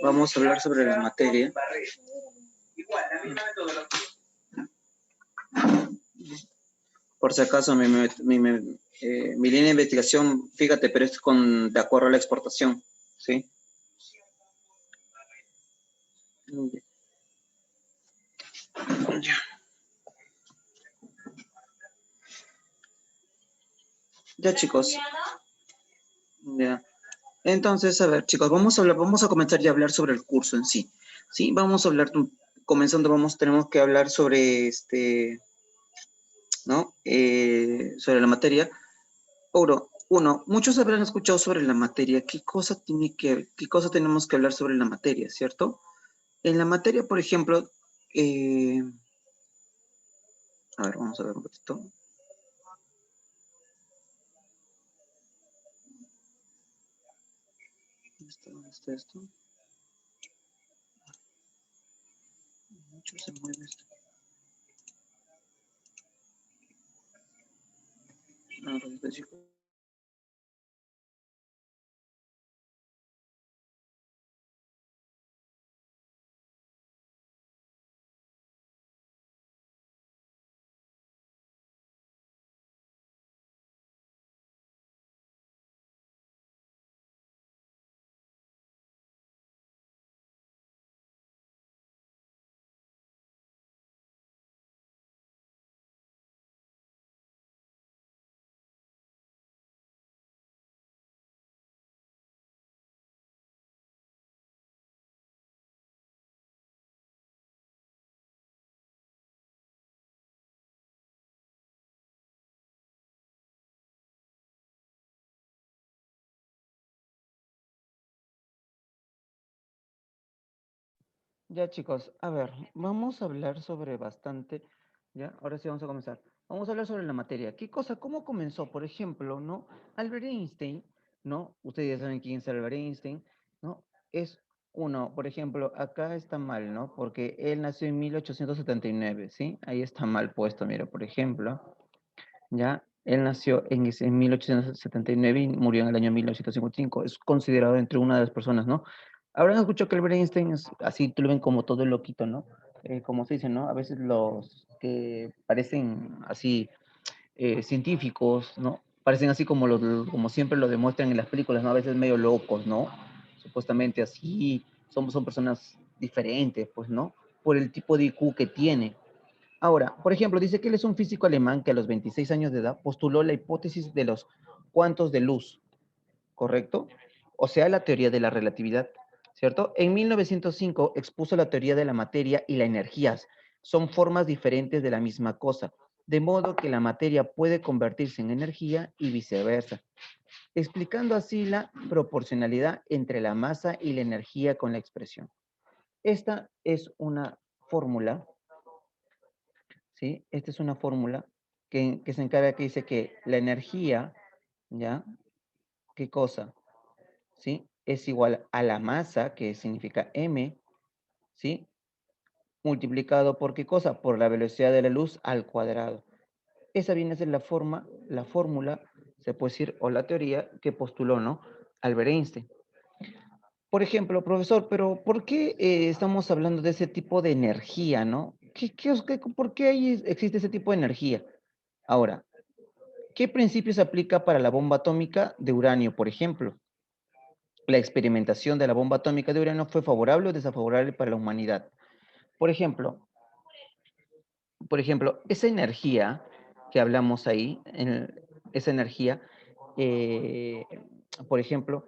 Vamos a hablar sobre la materia. Por si acaso, mi línea de investigación, fíjate, pero es de acuerdo a la exportación, ¿sí? Ya. Ya, chicos. Ya. Entonces, a ver, chicos, vamos a comenzar ya a hablar sobre el curso en sí. Sí, vamos a hablar, comenzando, tenemos que hablar sobre ¿no? Sobre la materia. Uno, muchos habrán escuchado sobre la materia. ¿Qué cosa tenemos que hablar sobre la materia, cierto? En la materia, por ejemplo, a ver, vamos a ver un poquito. ¿Dónde está esto? Mucho se mueve esto. No, pues, chicos. Ya, chicos, a ver, vamos a hablar sobre bastante, ya, ahora sí vamos a comenzar. Vamos a hablar sobre la materia. ¿Cómo comenzó? Por ejemplo, ¿no? Albert Einstein, ¿no? Ustedes ya saben quién es Albert Einstein, ¿no? Es uno, por ejemplo, acá está mal, ¿no? Porque él nació en 1879, ¿sí? Ahí está mal puesto, mira, por ejemplo, ¿ya? Él nació en 1879 y murió en el año 1955. Es considerado entre una de las personas, ¿no? Habrán escuchado que Albert Einstein es así, tú lo ven como todo loquito, ¿no? Como se dice, ¿no? A veces los que parecen así científicos, ¿no? Parecen así como siempre lo demuestran en las películas, ¿no? A veces medio locos, ¿no? Supuestamente así, son personas diferentes, pues, ¿no? Por el tipo de IQ que tiene. Ahora, por ejemplo, dice que él es un físico alemán que a los 26 años de edad postuló la hipótesis de los cuantos de luz, ¿correcto? O sea, la teoría de la relatividad, ¿cierto? En 1905 expuso la teoría de la materia y la energía. Son formas diferentes de la misma cosa, de modo que la materia puede convertirse en energía y viceversa, explicando así la proporcionalidad entre la masa y la energía con la expresión. Esta es una fórmula. ¿Sí? Esta es una fórmula que se encarga, que dice que la energía, ¿ya? ¿Qué cosa? ¿Sí? Es igual a la masa, que significa m, ¿sí? Multiplicado por ¿qué cosa? Por la velocidad de la luz al cuadrado. Esa viene a ser la fórmula, se puede decir, o la teoría que postuló, ¿no? Albert Einstein. Por ejemplo, profesor, pero ¿por qué estamos hablando de ese tipo de energía, no? ¿Por qué existe ese tipo de energía? Ahora, ¿qué principio se aplica para la bomba atómica de uranio, por ejemplo? ¿La experimentación de la bomba atómica de uranio fue favorable o desfavorable para la humanidad? Por ejemplo, esa energía que hablamos ahí, esa energía, eh, por ejemplo,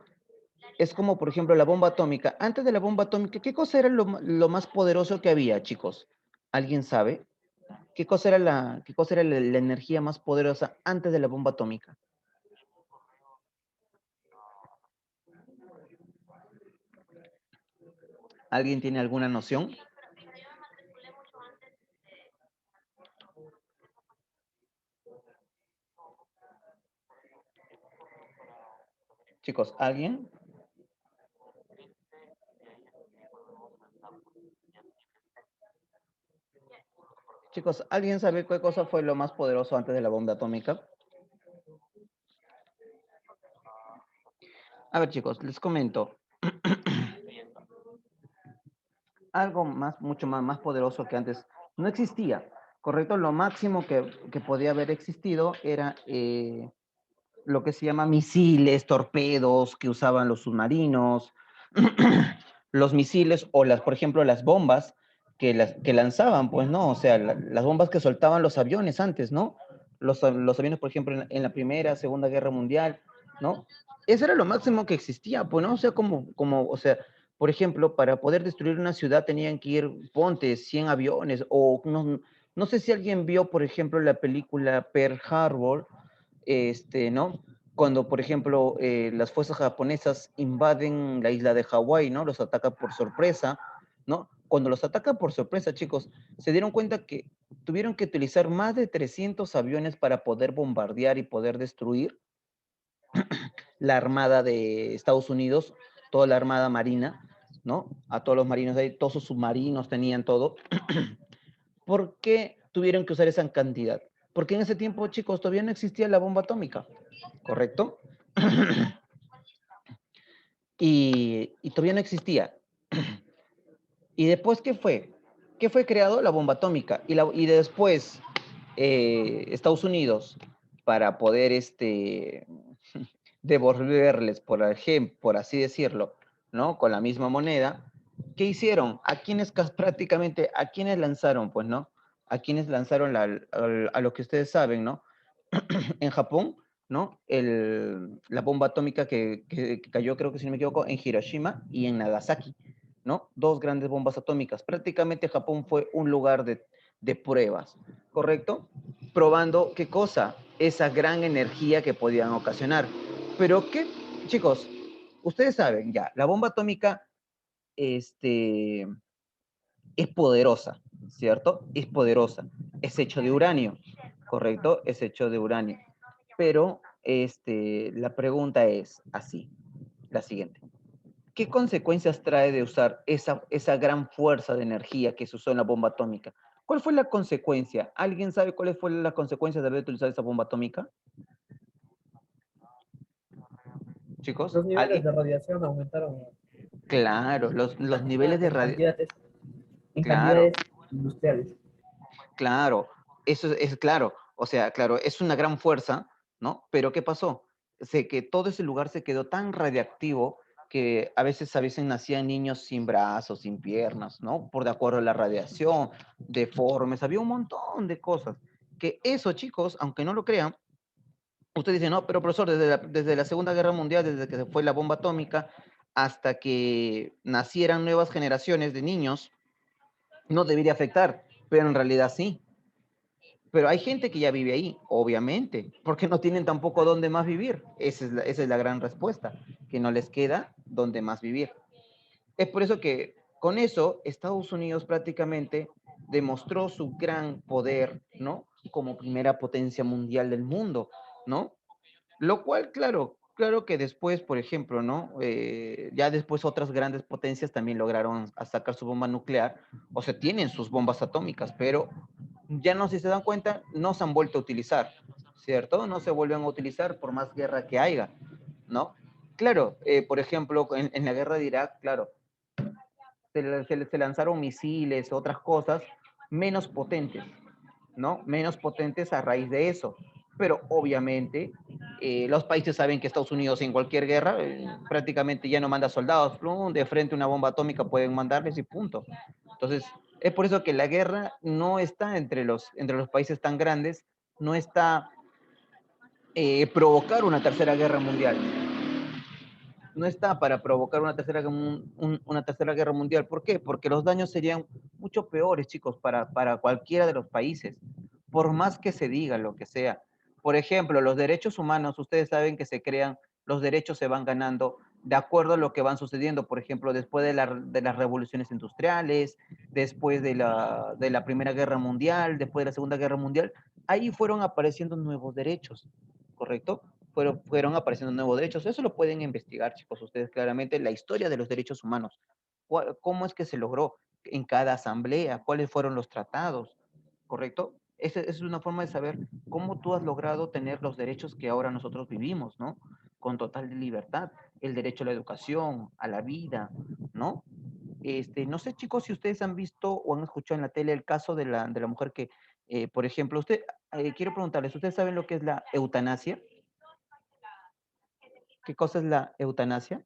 es como, por ejemplo, la bomba atómica. Antes de la bomba atómica, ¿qué cosa era lo más poderoso que había, chicos? ¿Alguien sabe? ¿Qué cosa era la energía más poderosa antes de la bomba atómica? ¿Alguien tiene alguna noción? Chicos, ¿alguien? Chicos, ¿alguien sabe qué cosa fue lo más poderoso antes de la bomba atómica? A ver, chicos, les comento. algo más, mucho más poderoso que antes no existía, ¿correcto? Lo máximo que podía haber existido era lo que se llama misiles, torpedos que usaban los submarinos, los misiles o las, por ejemplo, las bombas que lanzaban, pues, ¿no? O sea, las bombas que soltaban los aviones antes, ¿no? Los aviones, por ejemplo, en la Primera, Segunda Guerra Mundial, ¿no? Eso era lo máximo que existía, pues, ¿no? O sea, o sea, por ejemplo, para poder destruir una ciudad tenían que ir, ponte, 100 aviones, o no sé si alguien vio, por ejemplo, la película Pearl Harbor, ¿no? Cuando, por ejemplo, las fuerzas japonesas invaden la isla de Hawái, ¿no? Los atacan por sorpresa, ¿no? Cuando los atacan por sorpresa, chicos, se dieron cuenta que tuvieron que utilizar más de 300 aviones para poder bombardear y poder destruir la armada de Estados Unidos, toda la armada marina, ¿no? A todos los marinos de ahí, todos sus submarinos tenían todo. ¿Por qué tuvieron que usar esa cantidad? Porque en ese tiempo, chicos, todavía no existía la bomba atómica, ¿correcto? Y todavía no existía. ¿Y después qué fue? ¿Qué fue creado? La bomba atómica. Y después Estados Unidos, para poder devolverles, por ejemplo, por así decirlo, ¿no? Con la misma moneda, ¿qué hicieron? ¿A quiénes prácticamente, a quiénes lanzaron, pues, ¿no? A quienes lanzaron a lo que ustedes saben, ¿no? En Japón, ¿no? La bomba atómica que cayó, creo que si no me equivoco, en Hiroshima y en Nagasaki, ¿no? Dos grandes bombas atómicas. Prácticamente Japón fue un lugar de pruebas, ¿correcto? Probando qué cosa, esa gran energía que podían ocasionar. Pero qué, chicos, ustedes saben ya, la bomba atómica este, es poderosa, ¿cierto? Es poderosa. Es hecho de uranio, ¿correcto? Es hecho de uranio. Pero la pregunta es así, la siguiente. ¿Qué consecuencias trae de usar esa gran fuerza de energía que se usó en la bomba atómica? ¿Cuál fue la consecuencia? ¿Alguien sabe cuál fue la consecuencia de haber utilizado esa bomba atómica? Chicos, Los niveles ¿alguien? de radiación aumentaron Claro, los niveles de radio. en Claro, cantidades industriales. claro, eso es claro, o sea, claro, es una gran fuerza, ¿no? Pero ¿qué pasó? Sé que todo ese lugar se quedó tan radiactivo que a veces nacían niños sin brazos, sin piernas, ¿no? Por de acuerdo a la radiación, deformes, había un montón de cosas. Que eso, chicos, aunque no lo crean, usted dice, no, pero profesor, desde la Segunda Guerra Mundial, desde que se fue la bomba atómica, hasta que nacieran nuevas generaciones de niños, no debería afectar, pero en realidad sí. Pero hay gente que ya vive ahí, obviamente, porque no tienen tampoco dónde más vivir. Esa es la gran respuesta, que no les queda dónde más vivir. Es por eso que con eso Estados Unidos prácticamente demostró su gran poder, ¿no? Como primera potencia mundial del mundo, ¿no? Lo cual, claro, claro que después, por ejemplo, ¿no? Ya después otras grandes potencias también lograron sacar su bomba nuclear, o sea, tienen sus bombas atómicas, pero ya no, si se dan cuenta, no se han vuelto a utilizar, ¿cierto? No se vuelven a utilizar por más guerra que haya, ¿no? Claro, por ejemplo, en la guerra de Irak, claro, se lanzaron misiles, otras cosas menos potentes, ¿no? Menos potentes a raíz de eso. Pero obviamente los países saben que Estados Unidos en cualquier guerra prácticamente ya no manda soldados, plum, de frente a una bomba atómica pueden mandarles y punto. Entonces, es por eso que la guerra no está entre los países tan grandes, no está provocar una tercera guerra mundial. No está para provocar una tercera guerra mundial. ¿Por qué? Porque los daños serían mucho peores, chicos, para cualquiera de los países, por más que se diga lo que sea. Por ejemplo, los derechos humanos, ustedes saben que se crean, los derechos se van ganando de acuerdo a lo que van sucediendo, por ejemplo, después de las revoluciones industriales, después de la Primera Guerra Mundial, después de la Segunda Guerra Mundial, ahí fueron apareciendo nuevos derechos, ¿correcto? Fueron apareciendo nuevos derechos. Eso lo pueden investigar, chicos, ustedes claramente, la historia de los derechos humanos. ¿Cómo es que se logró en cada asamblea? ¿Cuáles fueron los tratados? ¿Correcto? Esa es una forma de saber cómo tú has logrado tener los derechos que ahora nosotros vivimos, ¿no? Con total libertad. El derecho a la educación, a la vida, ¿no? No sé, chicos, si ustedes han visto o han escuchado en la tele el caso de la mujer que, por ejemplo, quiero preguntarles, ¿ustedes saben lo que es la eutanasia? ¿Qué cosa es la eutanasia?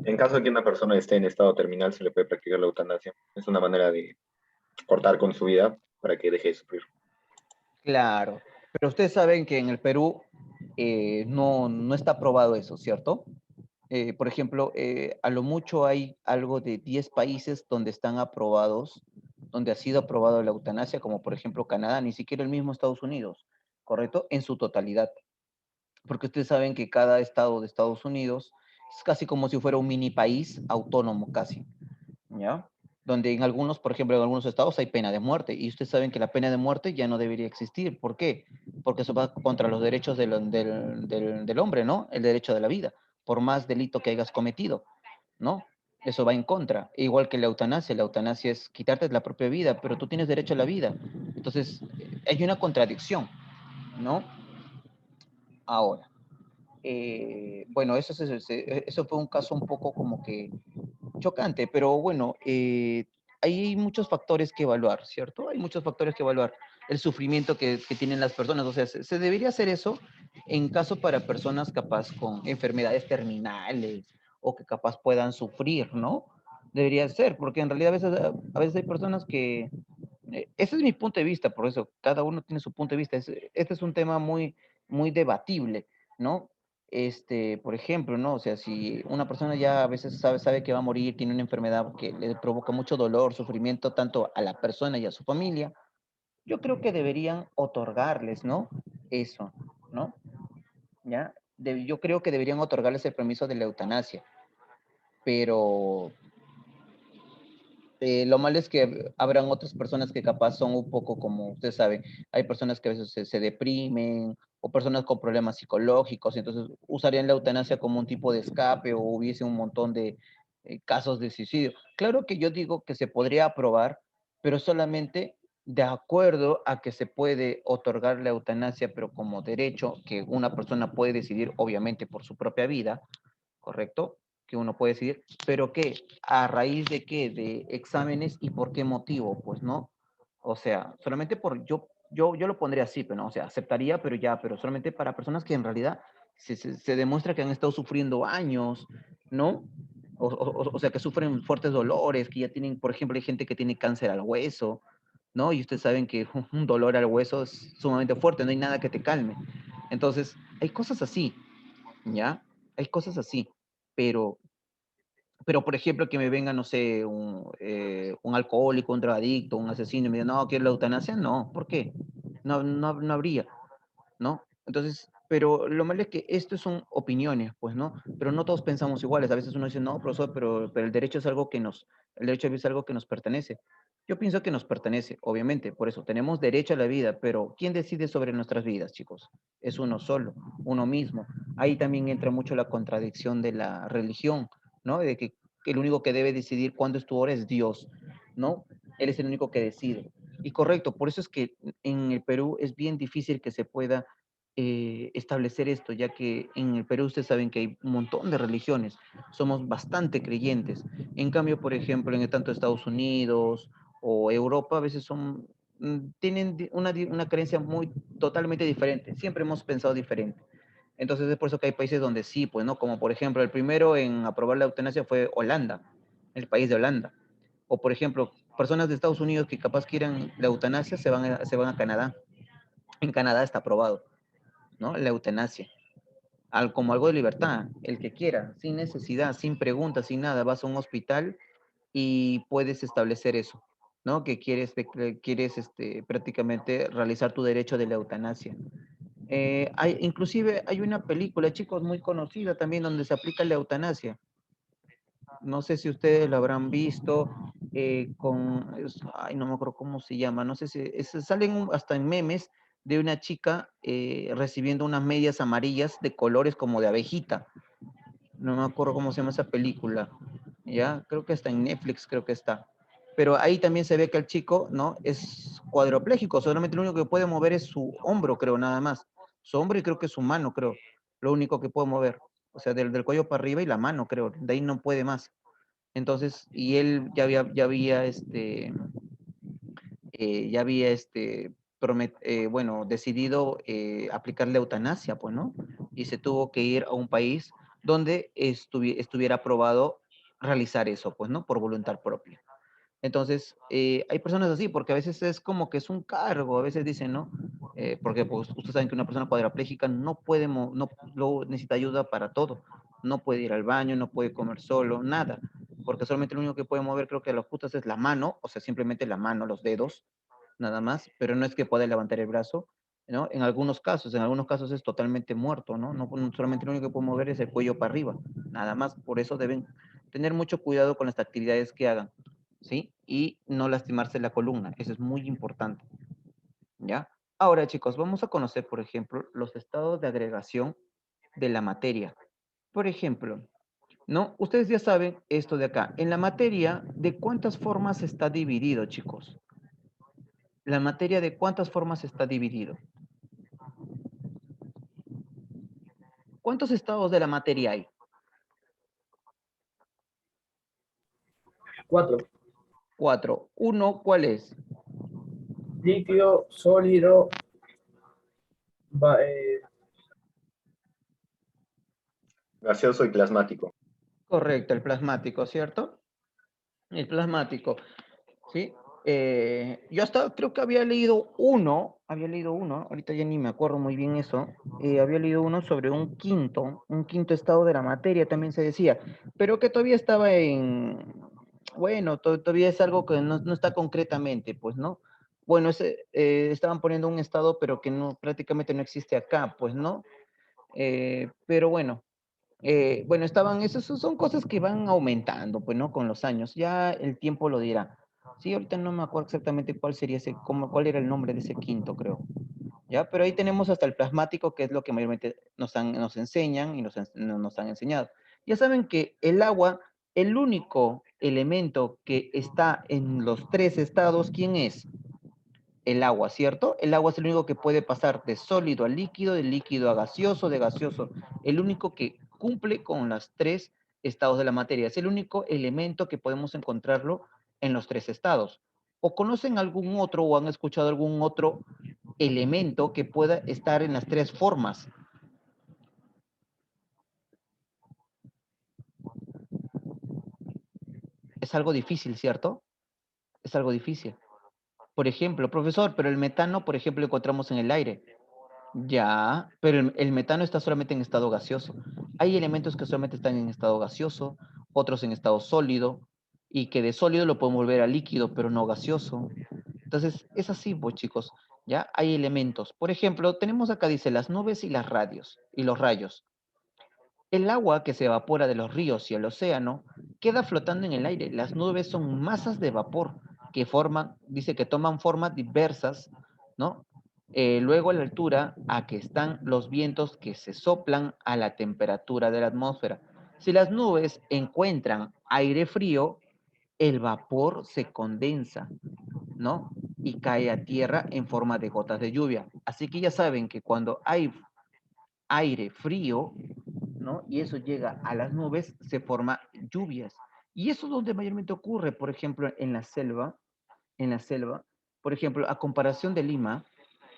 En caso de que una persona esté en estado terminal, se le puede practicar la eutanasia. Es una manera de cortar con su vida para que deje de sufrir. Claro, pero ustedes saben que en el Perú no está aprobado eso, ¿cierto? Por ejemplo, a lo mucho hay algo de 10 países donde están aprobados, donde ha sido aprobado la eutanasia, como por ejemplo Canadá, ni siquiera el mismo Estados Unidos, ¿correcto? En su totalidad. Porque ustedes saben que cada estado de Estados Unidos es casi como si fuera un mini país autónomo casi, ¿ya? Donde en algunos, por ejemplo, en algunos estados hay pena de muerte y ustedes saben que la pena de muerte ya no debería existir. ¿Por qué? Porque eso va contra los derechos del hombre, ¿no? El derecho de la vida, por más delito que hayas cometido, ¿no? Eso va en contra. Igual que la eutanasia es quitarte la propia vida, pero tú tienes derecho a la vida. Entonces, hay una contradicción, ¿no? Ahora, bueno, eso fue un caso un poco como que chocante, pero bueno, hay muchos factores que evaluar, ¿cierto? Hay muchos factores que evaluar. El sufrimiento que tienen las personas, o sea, se debería hacer eso en caso para personas capaz con enfermedades terminales o que capaz puedan sufrir, ¿no? Debería ser, porque en realidad a veces hay personas que, ese es mi punto de vista, por eso cada uno tiene su punto de vista. Este es un tema muy, muy debatible, ¿no? Por ejemplo, ¿no? O sea, si una persona ya a veces sabe que va a morir, tiene una enfermedad que le provoca mucho dolor, sufrimiento tanto a la persona y a su familia, yo creo que deberían otorgarles, ¿no? Eso, ¿no? ¿Ya? Yo creo que deberían otorgarles el permiso de la eutanasia, pero lo malo es que habrán otras personas que capaz son un poco como usted sabe, hay personas que a veces se deprimen o personas con problemas psicológicos, entonces usarían la eutanasia como un tipo de escape o hubiese un montón de casos de suicidio. Claro que yo digo que se podría aprobar, pero solamente de acuerdo a que se puede otorgar la eutanasia, pero como derecho que una persona puede decidir, obviamente, por su propia vida, ¿correcto? Que uno puede decidir, pero ¿qué? ¿A raíz de qué? De exámenes y por qué motivo, pues, ¿no? O sea, solamente yo lo pondría así, pero no, o sea, aceptaría, pero ya, pero solamente para personas que en realidad se demuestra que han estado sufriendo años, ¿no? O sea, que sufren fuertes dolores, que ya tienen, por ejemplo, hay gente que tiene cáncer al hueso, ¿no? Y ustedes saben que un dolor al hueso es sumamente fuerte, no hay nada que te calme. Entonces, hay cosas así, ¿ya? Hay cosas así, pero, pero por ejemplo, que me venga, no sé, un alcohólico, un drogadicto, un asesino, y me diga, no, quiero la eutanasia, no, ¿por qué? No habría, ¿no? Entonces, pero lo malo es que esto son opiniones, pues, ¿no? Pero no todos pensamos iguales. A veces uno dice, no, profesor, pero el derecho es algo el derecho es algo que nos pertenece. Yo pienso que nos pertenece, obviamente, por eso tenemos derecho a la vida, pero ¿quién decide sobre nuestras vidas, chicos? Es uno solo, uno mismo. Ahí también entra mucho la contradicción de la religión, ¿no? De que el único que debe decidir cuándo es tu hora es Dios, ¿no? Él es el único que decide. Y correcto, por eso es que en el Perú es bien difícil que se pueda establecer esto, ya que en el Perú ustedes saben que hay un montón de religiones, somos bastante creyentes. En cambio, por ejemplo, en tanto Estados Unidos o Europa, a veces tienen una creencia muy totalmente diferente. Siempre hemos pensado diferente. Entonces es por eso que hay países donde sí, pues, ¿no? Como por ejemplo, el primero en aprobar la eutanasia fue Holanda, el país de Holanda. O por ejemplo, personas de Estados Unidos que capaz quieran la eutanasia se van a Canadá. En Canadá está aprobado, ¿no? La eutanasia. Como algo de libertad, el que quiera, sin necesidad, sin preguntas, sin nada, vas a un hospital y puedes establecer eso, ¿no? Que quieres prácticamente realizar tu derecho de la eutanasia. Inclusive hay una película, chicos, muy conocida también donde se aplica la eutanasia. No sé si ustedes la habrán visto ay, no me acuerdo cómo se llama, no sé si salen hasta en memes de una chica recibiendo unas medias amarillas de colores como de abejita. No me acuerdo cómo se llama esa película. Ya, creo que está en Netflix, creo que está. Pero ahí también se ve que el chico, ¿no? Es cuadripléjico, solamente lo único que puede mover es su hombro, creo, nada más. su hombro y creo que su mano, creo, lo único que puede mover. O sea, del cuello para arriba y la mano, creo, de ahí no puede más. Entonces, y él ya había bueno, decidido aplicar la eutanasia, pues, ¿no? Y se tuvo que ir a un país donde estuviera aprobado realizar eso, pues, ¿no? Por voluntad propia. Entonces, hay personas así, porque a veces es como que es un cargo, a veces dicen, ¿no? Porque pues, ustedes saben que una persona cuadraplégica no puede, no, luego necesita ayuda para todo. No puede ir al baño, no puede comer solo, nada. Porque solamente lo único que puede mover, creo que a los justas es la mano, o sea, simplemente la mano, los dedos, nada más, pero no es que pueda levantar el brazo, ¿no? En algunos casos es totalmente muerto, ¿no? No solamente lo único que puede mover es el cuello para arriba, nada más. Por eso deben tener mucho cuidado con las actividades que hagan. ¿Sí? Y no lastimarse la columna, eso es muy importante, ¿ya? Ahora, chicos, vamos a conocer, por ejemplo, los estados de agregación de la materia. Por ejemplo, ¿no? Ustedes ya saben esto de acá. En la materia, ¿de cuántas formas está dividido, chicos? La materia, ¿de cuántas formas está dividido? ¿Cuántos estados de la materia hay? 4. 4. Uno, ¿cuál es? Líquido, sólido, va- eh, Gaseoso y plasmático. Correcto, el plasmático, ¿cierto? El plasmático. ¿Sí? Yo hasta creo que había leído uno, ahorita ya ni me acuerdo muy bien eso, había leído uno sobre un quinto estado de la materia, también se decía, pero que todavía estaba bueno, todavía es algo que no está concretamente, pues, ¿no? Bueno, estaban poniendo un estado, pero que no, prácticamente no existe acá, pues, ¿no? Pero bueno, esas son cosas que van aumentando, pues, ¿no? Con los años. Ya el tiempo lo dirá. Sí, ahorita no me acuerdo exactamente cuál sería cuál era el nombre de ese quinto, creo. Ya, pero ahí tenemos hasta el plasmático, que es lo que mayormente nos enseñan y nos han enseñado. Ya saben que el agua, el único elemento que está en los tres estados, ¿quién es? El agua, ¿cierto? El agua es el único que puede pasar de sólido a líquido, de líquido a gaseoso, de gaseoso. El único que cumple con los tres estados de la materia. Es el único elemento que podemos encontrarlo en los tres estados. ¿O conocen algún otro o han escuchado algún otro elemento que pueda estar en las tres formas? Es algo difícil, ¿cierto? Es algo difícil. Por ejemplo, profesor, pero el metano, por ejemplo, lo encontramos en el aire. Ya, pero el metano está solamente en estado gaseoso. Hay elementos que solamente están en estado gaseoso, otros en estado sólido, y que de sólido lo podemos volver a líquido, pero no gaseoso. Entonces, es así, pues, chicos. Ya hay elementos. Por ejemplo, tenemos acá, dice, las nubes y las radios, y los rayos. El agua que se evapora de los ríos y el océano queda flotando en el aire. Las nubes son masas de vapor que dice que toman formas diversas, ¿no? Luego a la altura a que están los vientos que se soplan a la temperatura de la atmósfera. Si las nubes encuentran aire frío, el vapor se condensa, ¿no? Y cae a tierra en forma de gotas de lluvia. Así que ya saben que cuando hay aire frío, ¿no? Y eso llega a las nubes, se forma lluvias. Y eso es donde mayormente ocurre, por ejemplo, en la selva, por ejemplo, a comparación de Lima,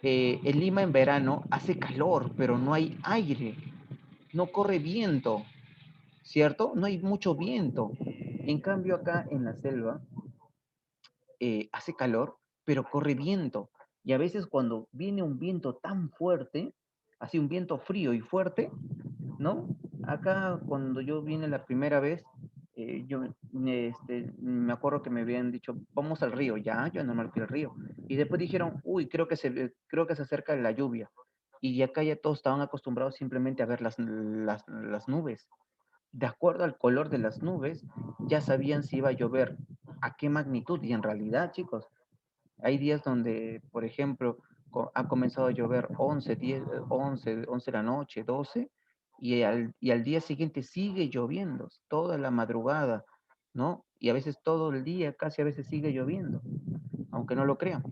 en Lima en verano hace calor, pero no hay aire, no corre viento, ¿cierto? No hay mucho viento. En cambio, acá en la selva hace calor, pero corre viento. Y a veces cuando viene un viento tan fuerte, así un viento frío y fuerte, ¿no? Acá cuando yo vine la primera vez, me acuerdo que me habían dicho, vamos al río, ya, yo no me fui al río. Y después dijeron, uy, creo que se acerca la lluvia. Y acá ya todos estaban acostumbrados simplemente a ver las nubes. De acuerdo al color de las nubes, ya sabían si iba a llover, a qué magnitud. Y en realidad, chicos, hay días donde, por ejemplo, ha comenzado a llover 11 10 11 de la noche, 12, y al día siguiente sigue lloviendo, toda la madrugada, ¿no? Y a veces todo el día, casi a veces sigue lloviendo, aunque no lo crean.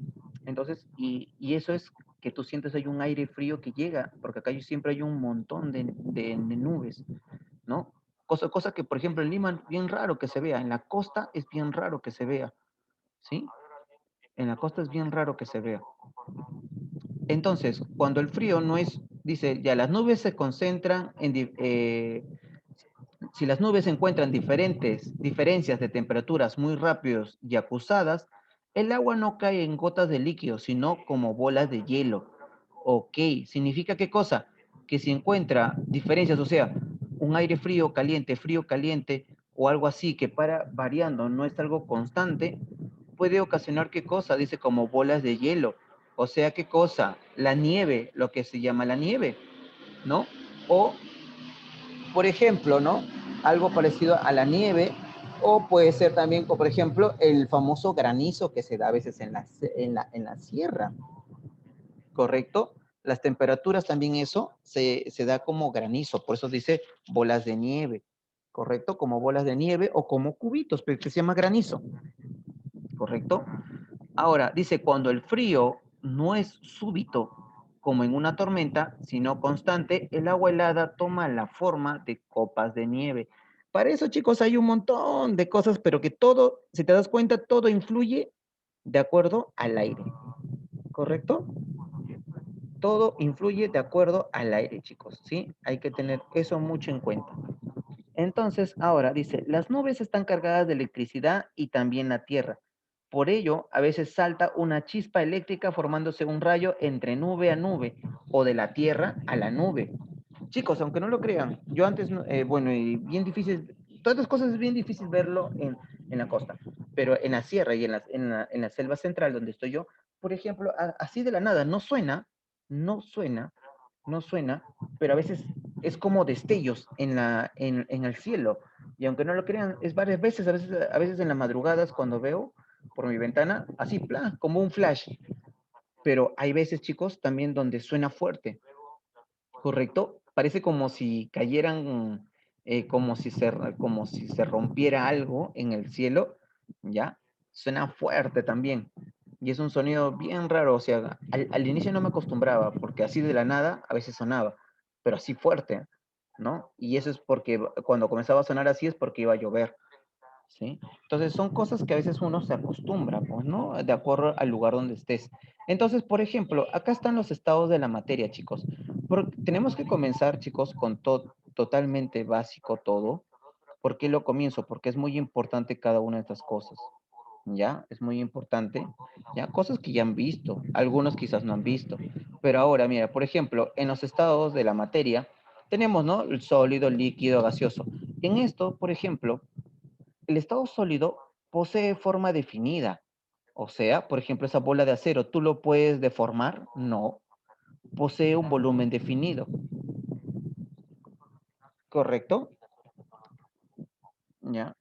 Entonces, y eso es que tú sientes hay un aire frío que llega, porque acá siempre hay un montón de nubes, ¿no? Cosa que, por ejemplo, en Lima es bien raro que se vea, en la costa es bien raro que se vea, ¿sí? En la costa es bien raro que se vea. Entonces, cuando el frío no es, dice, ya las nubes se concentran si las nubes encuentran diferencias de temperaturas muy rápidos y acusadas, el agua no cae en gotas de líquido, sino como bolas de hielo. Ok, ¿significa qué cosa? Que si encuentra diferencias, o sea, un aire frío, caliente, o algo así que para variando, no es algo constante, puede ocasionar qué cosa, dice como bolas de hielo. O sea, qué cosa, la nieve, lo que se llama la nieve, ¿no? O por ejemplo, ¿no? Algo parecido a la nieve, o puede ser también, por ejemplo, el famoso granizo que se da a veces en la sierra, ¿correcto? Las temperaturas también eso se da como granizo, por eso dice bolas de nieve, ¿correcto? Como bolas de nieve o como cubitos, pero que se llama granizo, ¿correcto? Ahora, dice, cuando el frío no es súbito, como en una tormenta, sino constante, el agua helada toma la forma de copas de nieve. Para eso, chicos, hay un montón de cosas, pero que todo, si te das cuenta, todo influye de acuerdo al aire, ¿correcto? Todo influye de acuerdo al aire, chicos, ¿sí? Hay que tener eso mucho en cuenta. Entonces, ahora dice, las nubes están cargadas de electricidad y también la Tierra. Por ello, a veces salta una chispa eléctrica formándose un rayo entre nube a nube o de la Tierra a la nube. Chicos, aunque no lo crean, yo antes, bueno, y bien difícil, todas las cosas es bien difícil verlo en la costa, pero en la sierra y en la selva central donde estoy yo, por ejemplo, así de la nada, no suena, no suena, pero a veces es como destellos en el cielo. Y aunque no lo crean, es varias veces, a veces en las madrugadas cuando veo por mi ventana, así, plan, como un flash. Pero hay veces, chicos, también donde suena fuerte, ¿correcto? Parece como si cayeran, como si se rompiera algo en el cielo, ¿ya? Suena fuerte también. Y es un sonido bien raro, o sea, al inicio no me acostumbraba, porque así de la nada a veces sonaba, pero así fuerte, ¿no? Y eso es porque cuando comenzaba a sonar así es porque iba a llover, ¿sí? Entonces son cosas que a veces uno se acostumbra, pues, ¿no? De acuerdo al lugar donde estés. Entonces, por ejemplo, acá están los estados de la materia, chicos. Tenemos que comenzar, chicos, con todo totalmente básico todo. ¿Por qué lo comienzo? Porque es muy importante cada una de estas cosas. ¿Ya? Es muy importante. ¿Ya? Cosas que ya han visto, algunos quizás no han visto. Pero ahora, mira, por ejemplo, en los estados de la materia tenemos, ¿no? El sólido, líquido, gaseoso. En esto, por ejemplo, el estado sólido posee forma definida. O sea, por ejemplo, esa bola de acero, ¿tú lo puedes deformar? No. Posee un volumen definido. ¿Correcto? ¿Ya?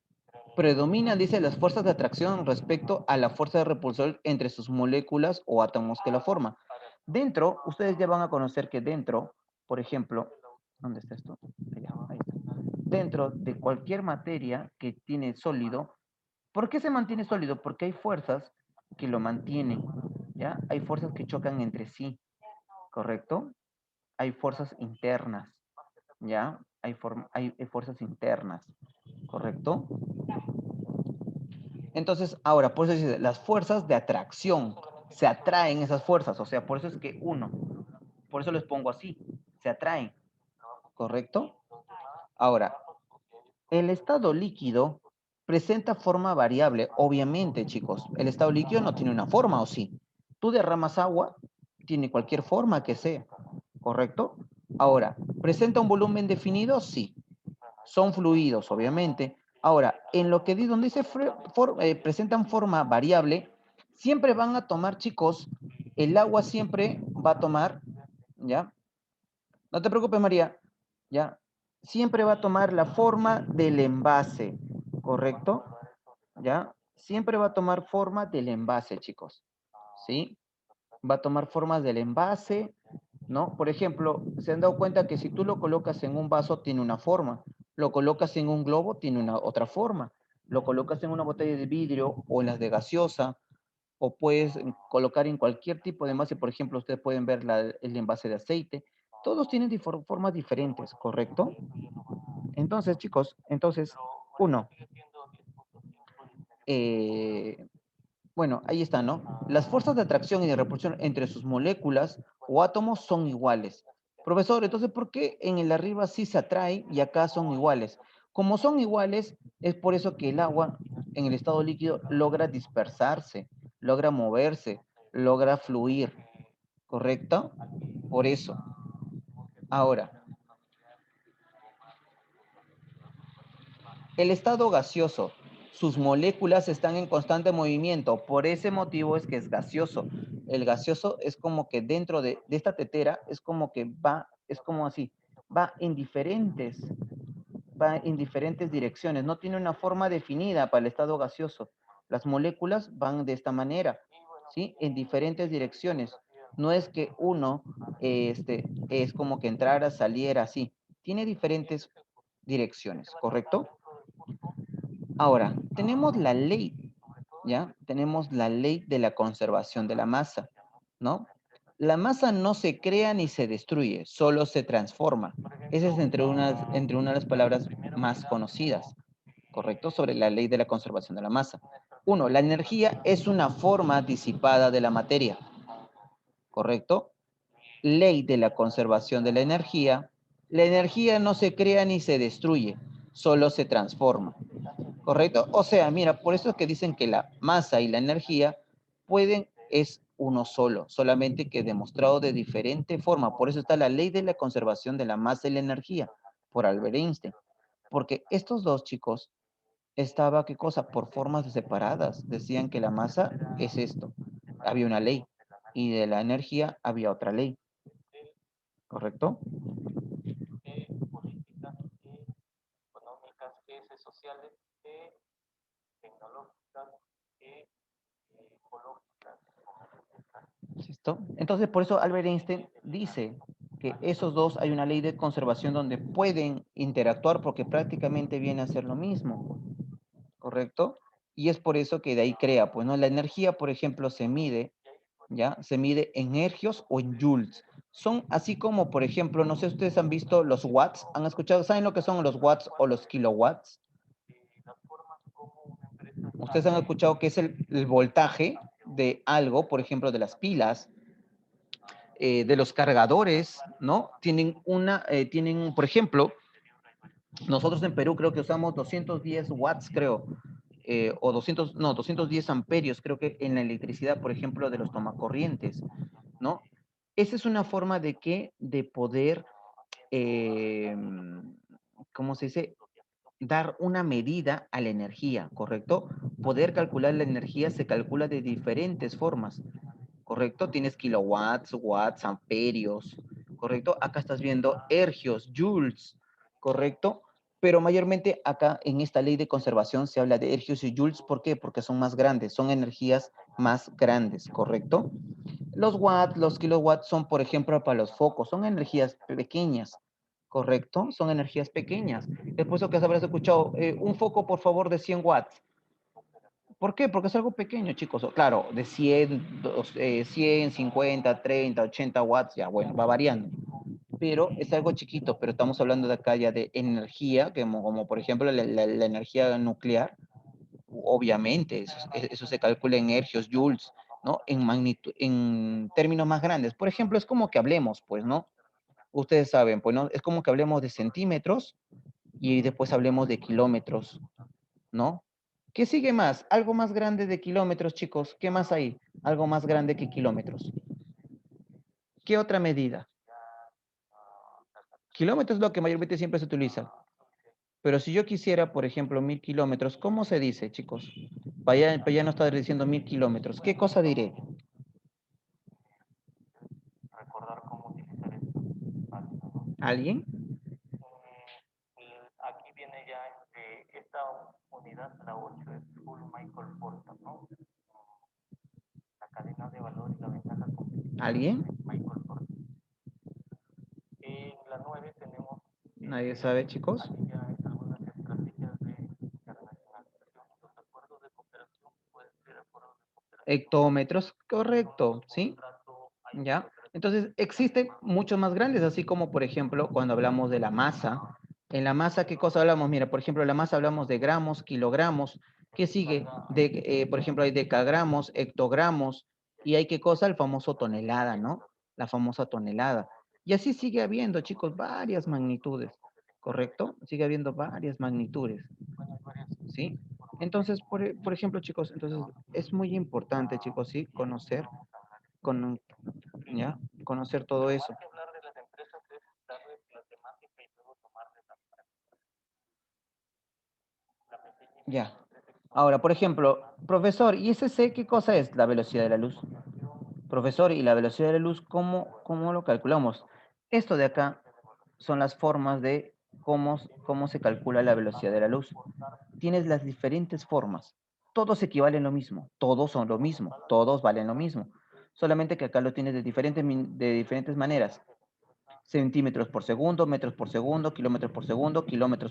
Predominan, dice, las fuerzas de atracción respecto a la fuerza de repulsor entre sus moléculas o átomos que la forman. Dentro, ustedes ya van a conocer que dentro, por ejemplo, ¿dónde está esto? Allá, ahí está. Dentro de cualquier materia que tiene sólido, ¿por qué se mantiene sólido? Porque hay fuerzas que lo mantienen, ¿ya? Hay fuerzas que chocan entre sí, ¿correcto? Hay fuerzas internas, ¿ya? Hay fuerzas internas, ¿correcto? Entonces, ahora, por eso dice, las fuerzas de atracción, se atraen esas fuerzas, o sea, por eso es que por eso les pongo así, se atraen, ¿correcto? Ahora, el estado líquido presenta forma variable, obviamente, chicos. El estado líquido no tiene una forma, ¿o sí? Tú derramas agua, tiene cualquier forma que sea, ¿correcto? Ahora, ¿presenta un volumen definido? Sí. Son fluidos, obviamente. Ahora, en lo que dice, donde dice presentan forma variable, siempre van a tomar, chicos, el agua siempre va a tomar, ¿ya? No te preocupes, María, ¿ya? Siempre va a tomar la forma del envase, ¿correcto? ¿Ya? Siempre va a tomar forma del envase, chicos, ¿sí? Va a tomar formas del envase, ¿no? Por ejemplo, se han dado cuenta que si tú lo colocas en un vaso, tiene una forma, lo colocas en un globo, tiene una otra forma, lo colocas en una botella de vidrio o en las de gaseosa, o puedes colocar en cualquier tipo de envase. Por ejemplo, ustedes pueden ver el envase de aceite. Todos tienen formas diferentes, ¿correcto? Entonces, chicos, uno, bueno, ahí está, ¿no? Las fuerzas de atracción y de repulsión entre sus moléculas o átomos son iguales. Profesor, entonces, ¿por qué en el arriba sí se atrae y acá son iguales? Como son iguales, es por eso que el agua en el estado líquido logra dispersarse, logra moverse, logra fluir, ¿correcto? Por eso. Ahora, el estado gaseoso, sus moléculas están en constante movimiento, por ese motivo es que es gaseoso. El gaseoso es como que dentro de esta tetera es como que va, es como así, va en diferentes direcciones, no tiene una forma definida para el estado gaseoso. Las moléculas van de esta manera, ¿sí? En diferentes direcciones. No es que uno es como que entrara, saliera así. Tiene diferentes direcciones, ¿correcto? Ahora, tenemos la ley, ¿ya? Tenemos la ley de la conservación de la masa, ¿no? La masa no se crea ni se destruye, solo se transforma. Esa es entre una de las palabras más conocidas, ¿correcto? Sobre la ley de la conservación de la masa. Uno, la energía es una forma disipada de la materia, ¿correcto? Ley de la conservación de la energía no se crea ni se destruye, solo se transforma. ¿Correcto? O sea, mira, por eso es que dicen que la masa y la energía es uno solo, solamente que demostrado de diferente forma. Por eso está la ley de la conservación de la masa y la energía, por Albert Einstein. Porque estos dos chicos estaba, ¿qué cosa? Por formas separadas. Decían que la masa es esto. Había una ley. Y de la energía había otra ley. ¿Correcto? ¿Listo? Entonces, por eso Albert Einstein dice que esos dos hay una ley de conservación donde pueden interactuar porque prácticamente viene a ser lo mismo, ¿correcto? Y es por eso que de ahí crea, pues, ¿no? La energía, por ejemplo, se mide, ¿ya? Se mide en hercios o en joules. Son así como, por ejemplo, no sé si ustedes han visto los watts, ¿han escuchado? ¿Saben lo que son los watts o los kilowatts? Ustedes han escuchado que es el voltaje de algo, por ejemplo, de las pilas, de los cargadores, ¿no? Tienen, por ejemplo, nosotros en Perú creo que usamos 210 watts, creo, o 210 amperios, creo que en la electricidad, por ejemplo, de los tomacorrientes, ¿no? Esa es una forma de que, de poder, eh, ¿cómo se dice? Dar una medida a la energía, ¿correcto? Poder calcular la energía se calcula de diferentes formas. ¿Correcto? Tienes kilowatts, watts, amperios, ¿correcto? Acá estás viendo hercios, joules, ¿correcto? Pero mayormente acá en esta ley de conservación se habla de hercios y joules, ¿por qué? Porque son más grandes, son energías más grandes, ¿correcto? Los watts, los kilowatts son, por ejemplo, para los focos, son energías pequeñas, ¿correcto? Son energías pequeñas. Después lo que habrás escuchado, un foco, por favor, de 100 watts. ¿Por qué? Porque es algo pequeño, chicos. Claro, de 100, 50, 30, 80 watts, ya bueno, va variando. Pero es algo chiquito, pero estamos hablando de acá ya de energía, como por ejemplo la energía nuclear. Obviamente, eso se calcula en hercios, joules, ¿no? En términos más grandes. Por ejemplo, es como que hablemos, pues, ¿no? Ustedes saben, pues, ¿no? Es como que hablemos de centímetros y después hablemos de kilómetros, ¿no? ¿Qué sigue más? Algo más grande de kilómetros, chicos. ¿Qué más hay? Algo más grande que kilómetros. ¿Qué otra medida? Kilómetros es lo que mayormente siempre se utiliza. Pero si yo quisiera, por ejemplo, 1000 kilómetros, ¿cómo se dice, chicos? Para ya no estar diciendo 1000 kilómetros. ¿Qué cosa diré? ¿Alguien? ¿Alguien? ¿Nadie sabe, chicos? Hectómetros, correcto, ¿sí? ¿Ya? Entonces, existen muchos más grandes, así como, por ejemplo, cuando hablamos de la masa. En la masa, ¿qué cosa hablamos? Mira, por ejemplo, en la masa hablamos de gramos, kilogramos. ¿Qué sigue? Por ejemplo, hay decagramos, hectogramos, y hay qué cosa, el famoso tonelada, ¿no? La famosa tonelada. Y así sigue habiendo, chicos, varias magnitudes, ¿correcto? Sigue habiendo varias magnitudes, ¿sí? Entonces, por ejemplo, chicos, entonces es muy importante, chicos, sí, conocer, con, ¿ya? Conocer todo eso. Ya. Ahora, por ejemplo, profesor, ¿y ese C qué cosa es la velocidad de la luz? Profesor, ¿y la velocidad de la luz cómo lo calculamos? Esto de acá son las formas de cómo se calcula la velocidad de la luz. Tienes las diferentes formas. Todos equivalen lo mismo, todos son lo mismo, todos valen lo mismo. Solamente que acá lo tienes de diferentes maneras. Centímetros por segundo, metros por segundo, kilómetros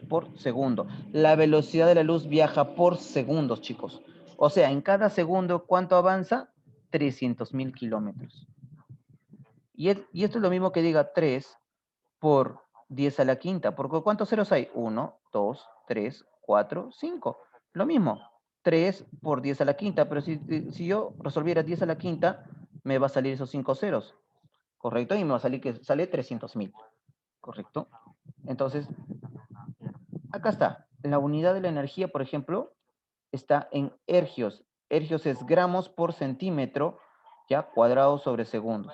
por segundo. La velocidad de la luz viaja por segundos, chicos. O sea, en cada segundo, ¿cuánto avanza? 300.000 kilómetros. Y esto es lo mismo que diga 3 por 10 a la quinta. Porque ¿cuántos ceros hay? 1, 2, 3, 4, 5. Lo mismo. 3 por 10 a la quinta. Pero si yo resolviera 10 a la quinta, me va a salir esos 5 ceros. ¿Correcto? Y me va a salir que sale 300.000. ¿Correcto? Entonces, acá está. La unidad de la energía, por ejemplo, está en ergios. Ergios es gramos por centímetro, ya, cuadrado sobre segundos.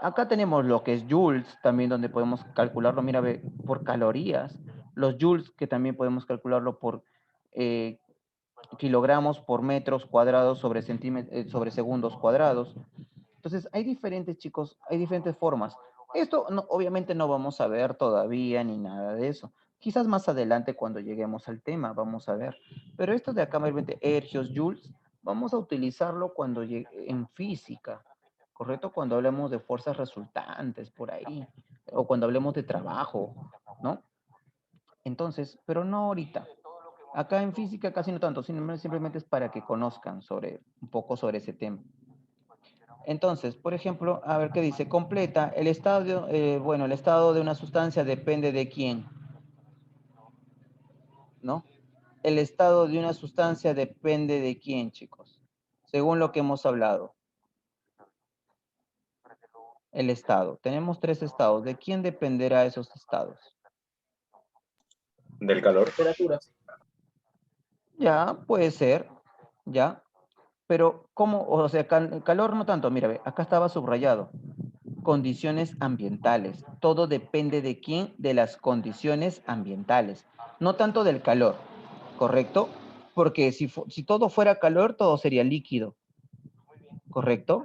Acá tenemos lo que es joules, también donde podemos calcularlo, mira, ve, por calorías. Los joules, que también podemos calcularlo por kilogramos por metros cuadrados sobre segundos cuadrados. Entonces, hay diferentes, chicos, hay diferentes formas. Esto obviamente no vamos a ver todavía ni nada de eso. Quizás más adelante cuando lleguemos al tema vamos a ver. Pero esto de acá, mayormente, hercios, joules, vamos a utilizarlo cuando llegue en física, ¿correcto? Cuando hablemos de fuerzas resultantes por ahí, o cuando hablemos de trabajo, ¿no? Entonces, pero no ahorita. Acá en física casi no tanto, simplemente es para que conozcan un poco sobre ese tema. Entonces, por ejemplo, a ver qué dice, completa, el estado, bueno, el estado de una sustancia depende de quién, ¿no? El estado de una sustancia depende de quién, chicos, según lo que hemos hablado. El estado. Tenemos 3 estados. ¿De quién dependerá esos estados? Del calor. Temperaturas. Ya, puede ser, ya. Pero, ¿cómo? O sea, calor no tanto. Mira, ve, acá estaba subrayado. Condiciones ambientales. Todo depende de quién, de las condiciones ambientales. No tanto del calor, ¿correcto? Porque si todo fuera calor, todo sería líquido, ¿correcto?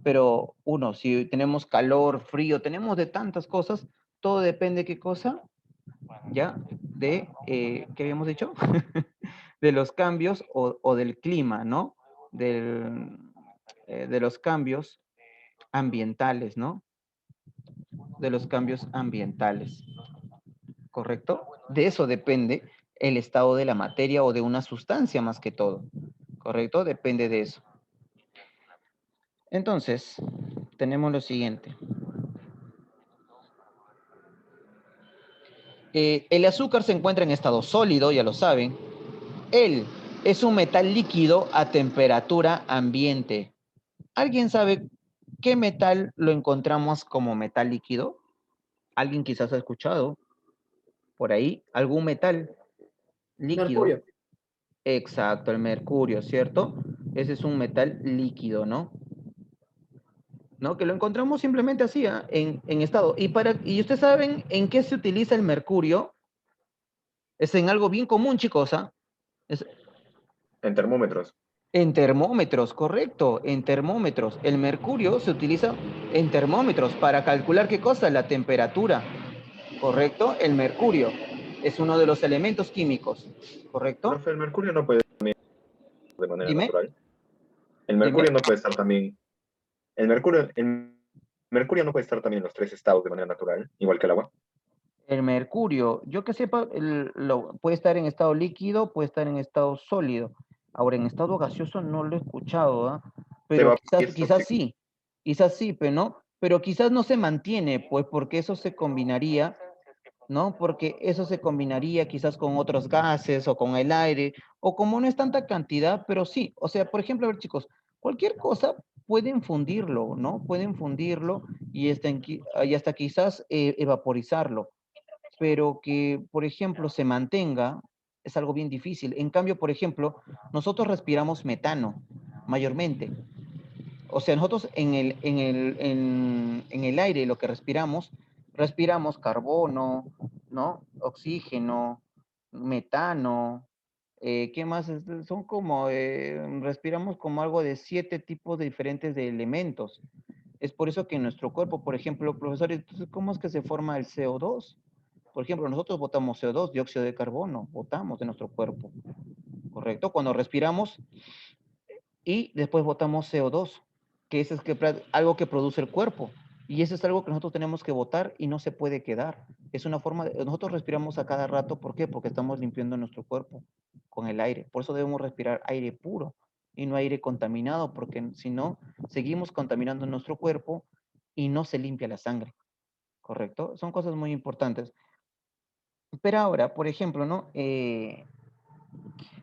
Pero si tenemos calor, frío, tenemos de tantas cosas, todo depende de qué cosa, ¿ya? ¿Qué habíamos dicho? De los cambios o del clima, ¿no? De los cambios ambientales, ¿no? De los cambios ambientales, ¿correcto? De eso depende el estado de la materia o de una sustancia más que todo, ¿correcto? Depende de eso. Entonces, tenemos lo siguiente. El azúcar se encuentra en estado sólido, ya lo saben. Él es un metal líquido a temperatura ambiente. ¿Alguien sabe qué metal lo encontramos como metal líquido? ¿Alguien quizás ha escuchado por ahí algún metal líquido? Mercurio. Exacto, el mercurio, ¿cierto? Ese es un metal líquido, ¿no? ¿No? Que lo encontramos simplemente así, ¿eh? En estado. ¿Y ustedes saben en qué se utiliza el mercurio? Es en algo bien común, chicos, ¿ah? Es En termómetros. en termómetros, correcto, en termómetros. El mercurio se utiliza en termómetros para calcular qué cosa, la temperatura, ¿correcto? El mercurio es uno de los elementos químicos, ¿correcto? Profe, el mercurio no puede estar de manera Dime, natural. El dime. mercurio no puede estar también. El mercurio no puede estar también en los 3 estados de manera natural, igual que el agua. El mercurio, yo que sepa, puede estar en estado líquido, puede estar en estado sólido. Ahora, en estado gaseoso no lo he escuchado, ¿ah? pero y es tóxico. quizás sí, pero no, pero quizás no se mantiene, pues porque eso se combinaría, ¿no? Porque eso se combinaría quizás con otros gases o con el aire, o como no es tanta cantidad, pero sí, o sea, por ejemplo, a ver chicos, cualquier cosa pueden fundirlo, ¿no? Pueden fundirlo y hasta quizás evaporizarlo, pero que, por ejemplo, se mantenga es algo bien difícil. En cambio, por ejemplo, nosotros respiramos metano mayormente. O sea, nosotros en el aire lo que respiramos, respiramos carbono, ¿no? Oxígeno, metano, ¿qué más? Son como, respiramos como algo de 7 tipos de diferentes de elementos. Es por eso que en nuestro cuerpo, por ejemplo, profesores, entonces, ¿cómo es que se forma el CO2? Por ejemplo, nosotros botamos CO2, dióxido de carbono, botamos de nuestro cuerpo, ¿correcto? Cuando respiramos y después botamos CO2, que eso es algo que produce el cuerpo. Y eso es algo que nosotros tenemos que botar y no se puede quedar. Es una forma nosotros respiramos a cada rato, ¿por qué? Porque estamos limpiando nuestro cuerpo con el aire. Por eso debemos respirar aire puro y no aire contaminado, porque si no, seguimos contaminando nuestro cuerpo y no se limpia la sangre, ¿correcto? Son cosas muy importantes. Pero ahora, por ejemplo, ¿no?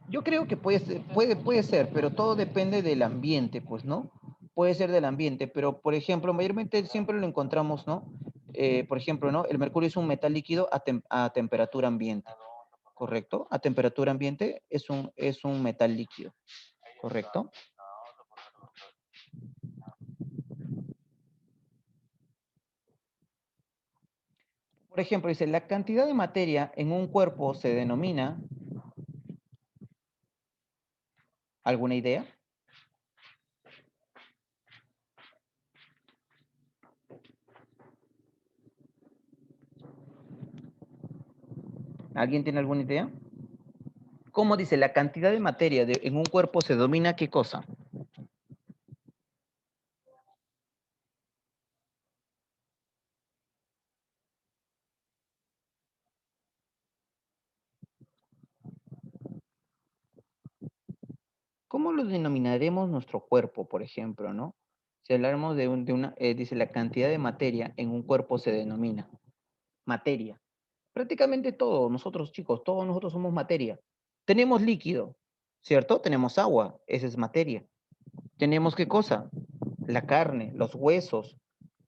Yo creo que puede ser, pero todo depende del ambiente, pues, ¿no? Puede ser del ambiente, pero, por ejemplo, mayormente siempre lo encontramos, ¿no? Por ejemplo, ¿no? El mercurio es un metal líquido a temperatura ambiente, ¿correcto? A temperatura ambiente es un metal líquido, ¿correcto? Por ejemplo, dice, la cantidad de materia en un cuerpo se denomina, ¿alguna idea? ¿Alguien tiene alguna idea? ¿Cómo dice la cantidad de materia en un cuerpo se denomina qué cosa? ¿Cómo lo denominaremos nuestro cuerpo, por ejemplo, no? Si hablamos dice la cantidad de materia en un cuerpo se denomina materia. Prácticamente todo, nosotros chicos, todos nosotros somos materia. Tenemos líquido, ¿cierto? Tenemos agua, esa es materia. Tenemos qué cosa? La carne, los huesos,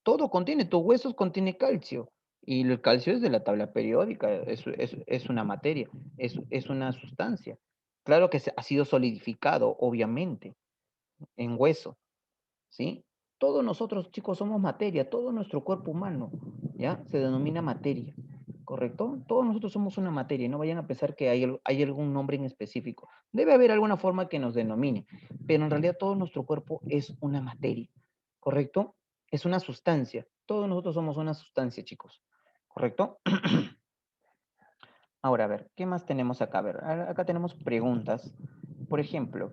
todo contiene, tus huesos contiene calcio. Y el calcio es de la tabla periódica, es una materia, es una sustancia. Claro que ha sido solidificado, obviamente, en hueso, ¿sí? Todos nosotros, chicos, somos materia, todo nuestro cuerpo humano, ¿ya? Se denomina materia, ¿correcto? Todos nosotros somos una materia, no vayan a pensar que hay algún nombre en específico. Debe haber alguna forma que nos denomine, pero en realidad todo nuestro cuerpo es una materia, ¿correcto? Es una sustancia. Todos nosotros somos una sustancia, chicos, ¿correcto? Ahora, a ver, ¿qué más tenemos acá? A ver, acá tenemos preguntas. Por ejemplo,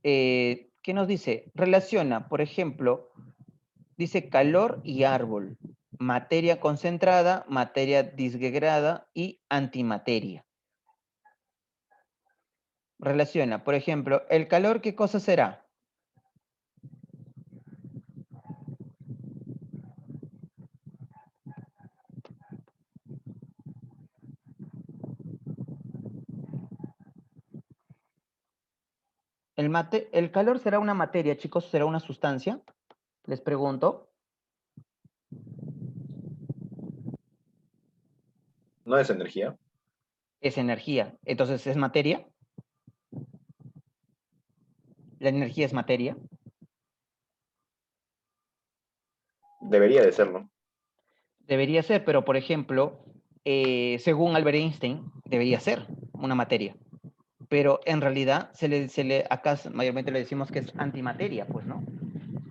¿qué nos dice? Relaciona, por ejemplo, dice calor y árbol, materia concentrada, materia disgregada y antimateria. Relaciona, por ejemplo, el calor, ¿qué cosa será? El calor será una materia, chicos, será una sustancia. Les pregunto. ¿No es energía? Es energía. Entonces, ¿es materia? ¿La energía es materia? Debería de serlo. Debería ser, pero por ejemplo, según Albert Einstein, debería ser una materia. Pero en realidad, acá mayormente le decimos que es antimateria, pues, ¿no?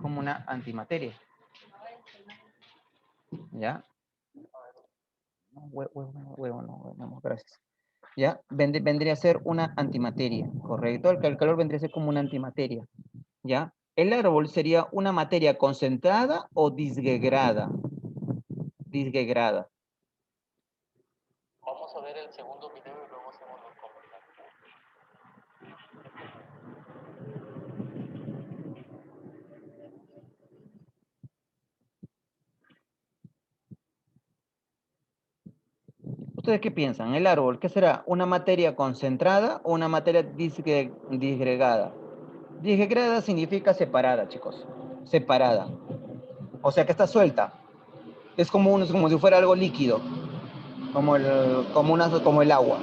Como una antimateria. ¿Ya? Huevo, no, gracias. ¿Ya? Vendría a ser una antimateria, ¿correcto? El calor vendría a ser como una antimateria, ¿ya? El árbol sería una materia concentrada o disgregada. Disgregada. Vamos a ver el segundo video y luego hacemos los comentarios. ¿Ustedes qué piensan? El árbol, ¿qué será? ¿Una materia concentrada o una materia disgregada? Disgregada significa separada, chicos. Separada. O sea que está suelta. Es como si fuera algo líquido. Como el agua.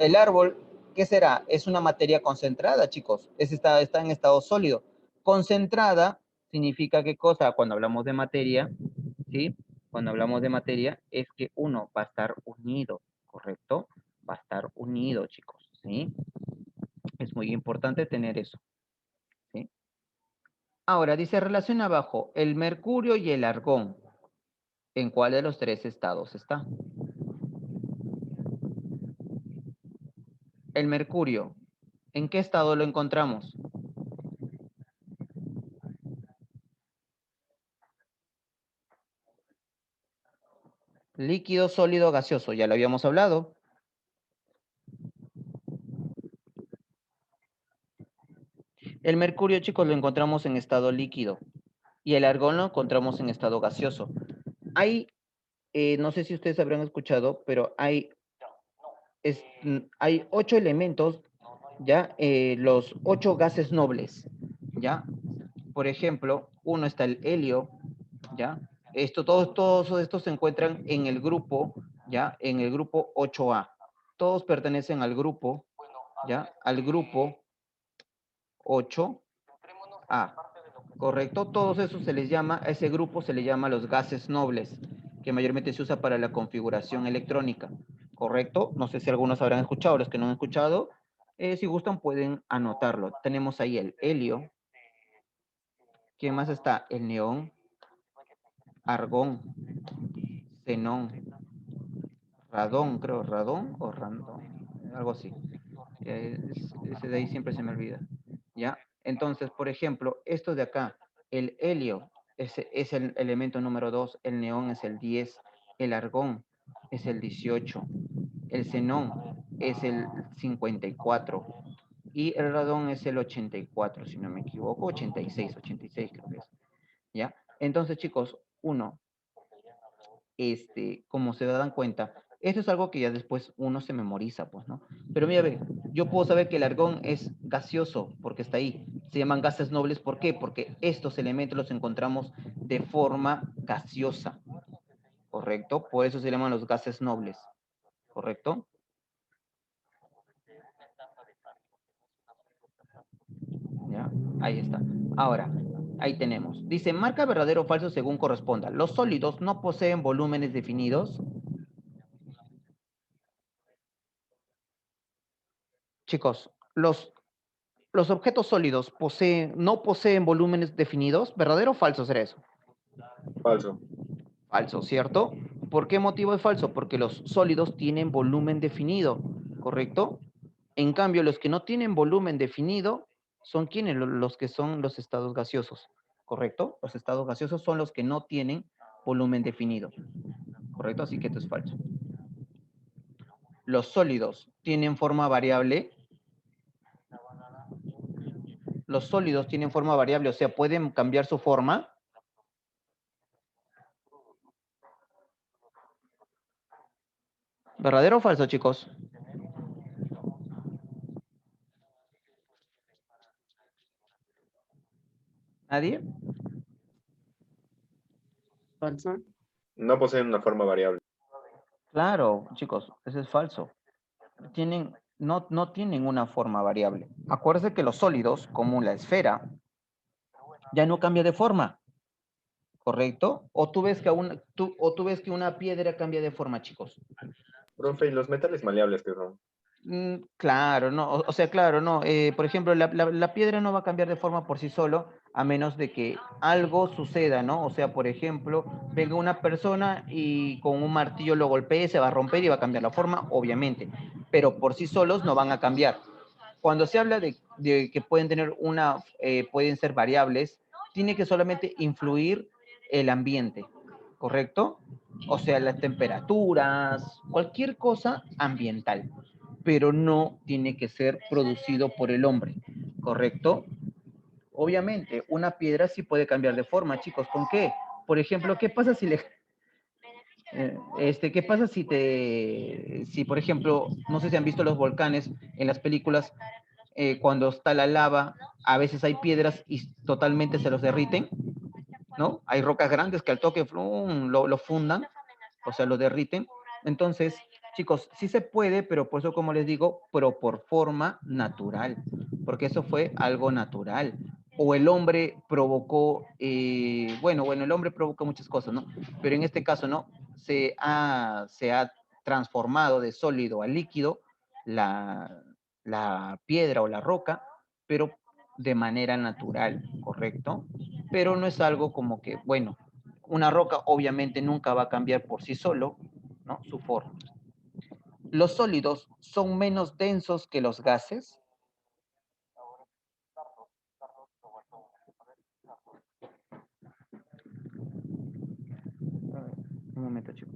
El árbol, ¿qué será? Es una materia concentrada, chicos. Está en estado sólido. Concentrada significa qué cosa cuando hablamos de materia, ¿sí? Cuando hablamos de materia es que uno va a estar unido, ¿correcto? Va a estar unido, chicos, ¿sí? Es muy importante tener eso, ¿sí? Ahora, dice relación abajo, el mercurio y el argón. ¿En cuál de los tres estados está? El mercurio, ¿en qué estado lo encontramos? Líquido, sólido, gaseoso, ya lo habíamos hablado. El mercurio, chicos, lo encontramos en estado líquido y el argón lo encontramos en estado gaseoso. Hay, no sé si ustedes habrán escuchado, pero hay 8 elementos, ¿ya? Los 8 gases nobles, ¿ya? Por ejemplo, uno está el helio, ¿ya? Todos estos se encuentran en el grupo, ¿ya? En el grupo 8A. Todos pertenecen al grupo, ¿ya? Al grupo 8A, ¿correcto? Todos esos se les llama, a ese grupo se le llama los gases nobles, que mayormente se usa para la configuración electrónica, ¿correcto? No sé si algunos habrán escuchado, los que no han escuchado, si gustan pueden anotarlo. Tenemos ahí el helio. ¿Quién más está? El neón, argón, xenón, radón, creo, radón o randón, algo así. Ese de ahí siempre se me olvida, ¿ya? Entonces, por ejemplo, esto de acá, el helio es el elemento número 2, el neón es el 10, el argón es el 18, el xenón es el 54 y el radón es el 84, si no me equivoco, 86 creo que es, ¿ya? Entonces, chicos, como se dan cuenta, esto es algo que ya después uno se memoriza, pues, ¿no? Pero mira, ve, yo puedo saber que el argón es gaseoso, porque está ahí. Se llaman gases nobles, ¿por qué? Porque estos elementos los encontramos de forma gaseosa, ¿correcto? Por eso se llaman los gases nobles, ¿correcto? ¿Ya? Ahí está. Ahora, ahí tenemos. Dice, marca verdadero o falso según corresponda. Los sólidos no poseen volúmenes definidos. Chicos, los objetos sólidos no poseen volúmenes definidos. ¿Verdadero o falso será eso? Falso. Falso, ¿cierto? ¿Por qué motivo es falso? Porque los sólidos tienen volumen definido, ¿correcto? En cambio, los que no tienen volumen definido son quienes, los que son los estados gaseosos, ¿correcto? Los estados gaseosos son los que no tienen volumen definido, ¿correcto? Así que esto es falso. Los sólidos tienen forma variable. Los sólidos tienen forma variable, o sea, pueden cambiar su forma. ¿Verdadero o falso, chicos? ¿Nadie? Falso. No poseen una forma variable. Claro, chicos, eso es falso. No tienen una forma variable. Acuérdense que los sólidos, como la esfera, ya no cambia de forma, ¿correcto? O tú ves que una piedra cambia de forma, chicos. Profe, ¿y los metales maleables que son? Claro, no, o sea, claro, no. Por ejemplo, la piedra no va a cambiar de forma por sí solo, a menos de que algo suceda, ¿no? O sea, por ejemplo, venga una persona y con un martillo lo golpee, se va a romper y va a cambiar la forma, obviamente. Pero por sí solos no van a cambiar. Cuando se habla de que pueden ser variables, tiene que solamente influir el ambiente, ¿correcto? O sea, las temperaturas, cualquier cosa ambiental, pero no tiene que ser producido por el hombre, ¿correcto? Obviamente, una piedra sí puede cambiar de forma, chicos. ¿Con qué? Por ejemplo, ¿qué pasa si le... ¿Qué pasa si, por ejemplo, no sé si han visto los volcanes en las películas, cuando está la lava, a veces hay piedras y totalmente se los derriten, ¿no? Hay rocas grandes que al toque lo fundan, o sea, lo derriten. Entonces, chicos, sí se puede, pero por eso, como les digo, pero por forma natural, porque eso fue algo natural. O el hombre provocó, bueno, el hombre provoca muchas cosas, ¿no? Pero en este caso, ¿no? Se ha transformado de sólido a líquido la piedra o la roca, pero de manera natural, ¿correcto? Pero no es algo como que, bueno, una roca obviamente nunca va a cambiar por sí solo, ¿no? Su forma. Los sólidos son menos densos que los gases. Un momento, chicos.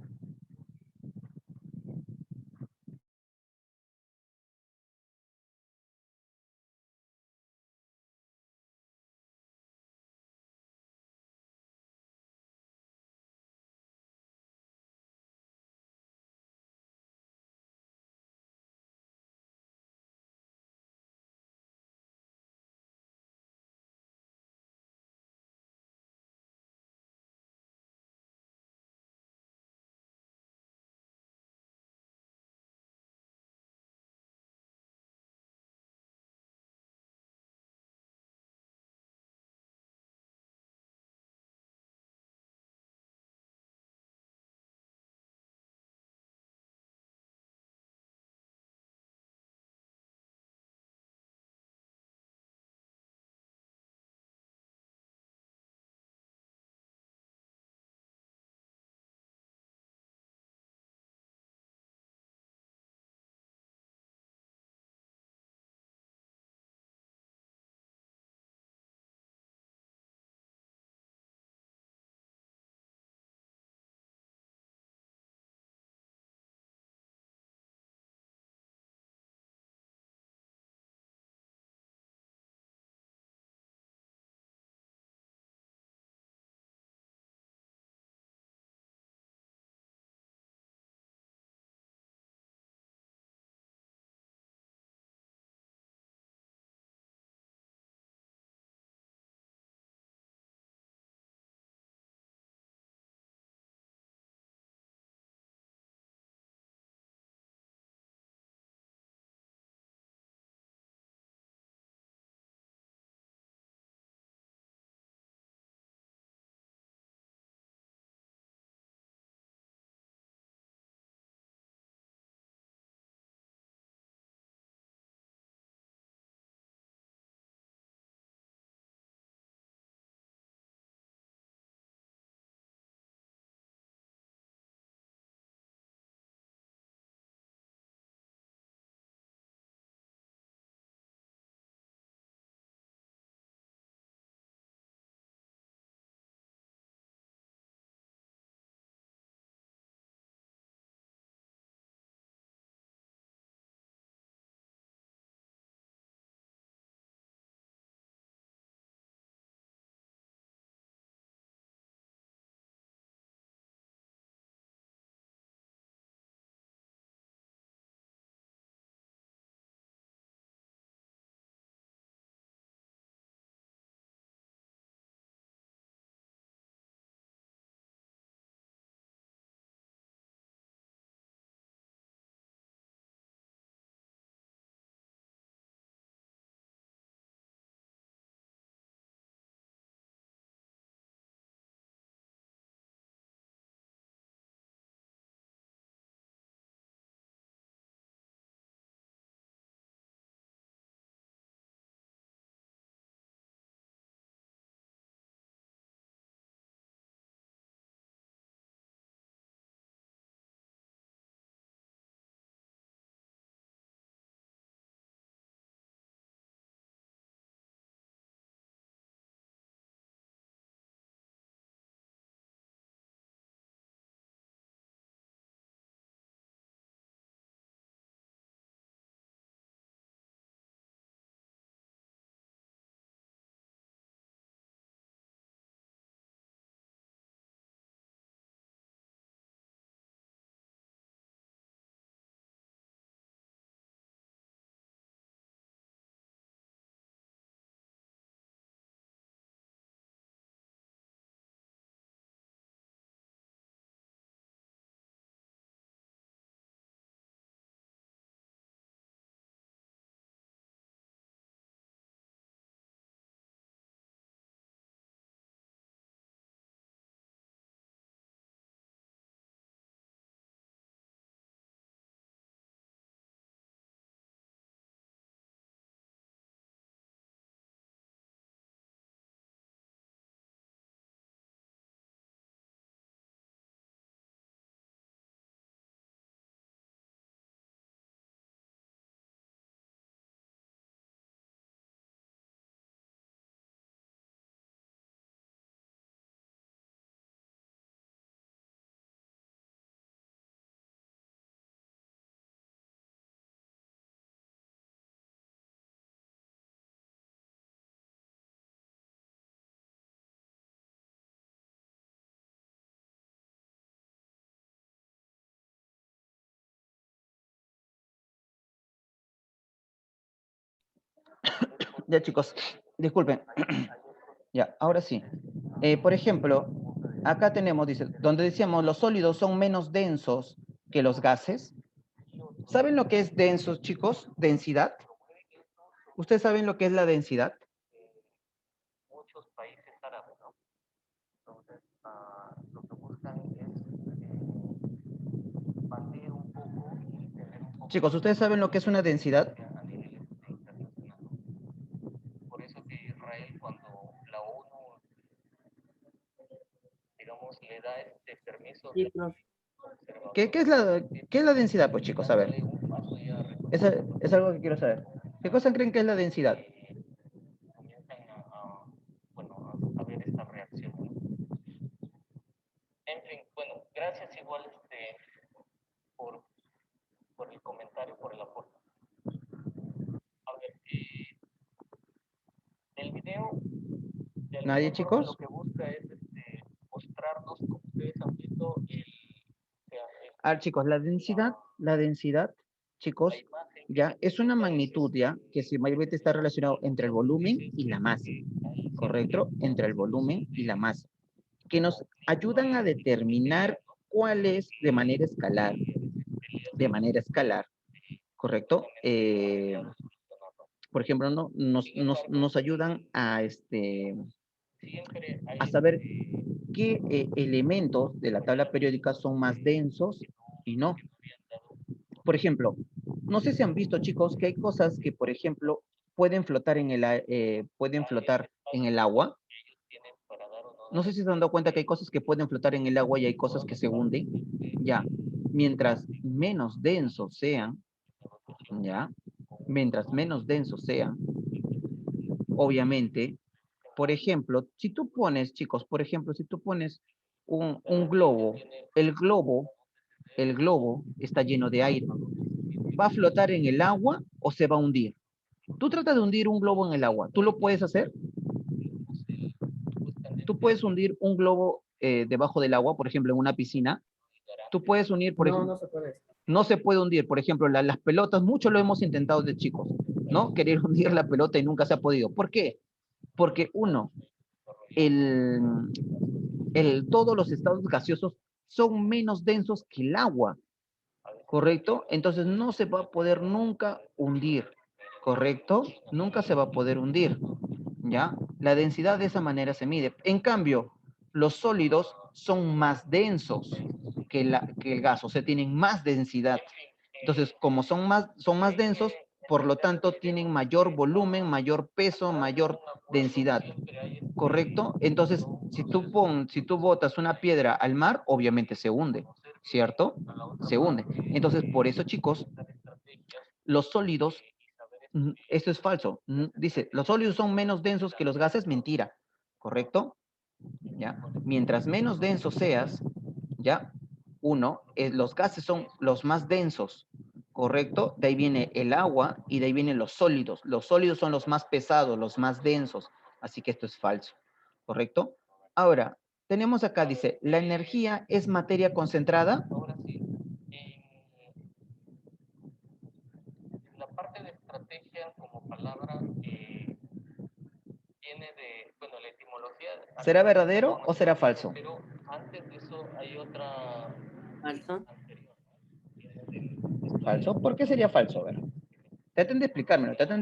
Ya, chicos, disculpen. Ya, ahora sí. Por ejemplo, acá tenemos, dice, donde decíamos los sólidos son menos densos que los gases. ¿Saben lo que es densos, chicos? Densidad. ¿Ustedes saben lo que es la densidad? Muchos países árabes, ¿no? Entonces, lo que buscan es expandir un poco y tener un poco Chicos, ¿ustedes saben lo que es una densidad? a nivel internacional. Por eso que Israel, cuando la ONU, digamos, le da este permiso Sí, de profe. ¿Qué es la densidad, pues, chicos? A ver, dándole un paso ya es algo que quiero saber. ¿Qué cosa creen que es la densidad? comienzan bueno, a ver esta reacción, ¿no? En fin, bueno, gracias igual por, por el comentario, por el aporte. A ver, el video de alguna ¿Nadie, forma chicos? lo que busca es mostrarnos, como ustedes han visto, A ver, chicos, la densidad, chicos, la imagen que ya es una significa magnitud, ya, que si mayormente está relacionado entre el volumen y la masa, ahí ¿correcto? Entre el volumen y la masa, que nos ayudan a determinar cuál es de manera escalar, ¿correcto? Por ejemplo, ¿no? Nos ayudan siempre a hay saber qué elementos de la tabla periódica son más densos y no. Por ejemplo, no sé si han visto, chicos, que hay cosas que, por ejemplo, pueden flotar en el agua. tienen para dar o no No sé si se han dado cuenta que hay cosas que pueden flotar en el agua y hay cosas que se hunden. Ya, mientras menos densos sean, ya, mientras menos densos sean, obviamente, por ejemplo, si tú pones, chicos, por ejemplo, si tú pones un globo, el globo, el globo está lleno de aire. ¿Va a flotar en el agua o se va a hundir? Tú tratas de hundir un globo en el agua. ¿Tú lo puedes hacer? Tú puedes hundir un globo debajo del agua, por ejemplo, en una piscina. Tú puedes hundir, por No, ejemplo, no se puede. no se puede hundir, por ejemplo, las pelotas, mucho lo hemos intentado de chicos, ¿no? Querer hundir la pelota y nunca se ha podido. ¿Por qué? Porque uno, el, todos los estados gaseosos son menos densos que el agua, ¿correcto? Entonces no se va a poder nunca hundir, ¿correcto? Nunca se va a poder hundir, ¿ya? La densidad de esa manera se mide. En cambio, los sólidos son más densos que el gas, o sea, tienen más densidad. Entonces, como son más densos, por lo tanto, tienen mayor volumen, mayor peso, mayor densidad. ¿Correcto? Entonces, si tú botas una piedra al mar, obviamente se hunde, ¿cierto? Se hunde. Entonces, por eso, chicos, los sólidos, esto es falso. Dice, los sólidos son menos densos que los gases, mentira. ¿Correcto? ¿Ya? Mientras menos denso seas, ¿ya? Los gases son los más densos, ¿correcto? De ahí viene el agua y de ahí vienen los sólidos. Los sólidos son los más pesados, los más densos. Así que esto es falso, ¿correcto? Ahora, tenemos acá, dice, la energía es materia concentrada. Ahora sí, la parte de estrategia como palabra viene de, bueno, la etimología. ¿Será verdadero o será falso? Pero antes de eso hay otra ¿Alto? anterior, ¿Falso? ¿Por qué sería falso? A ver, traten de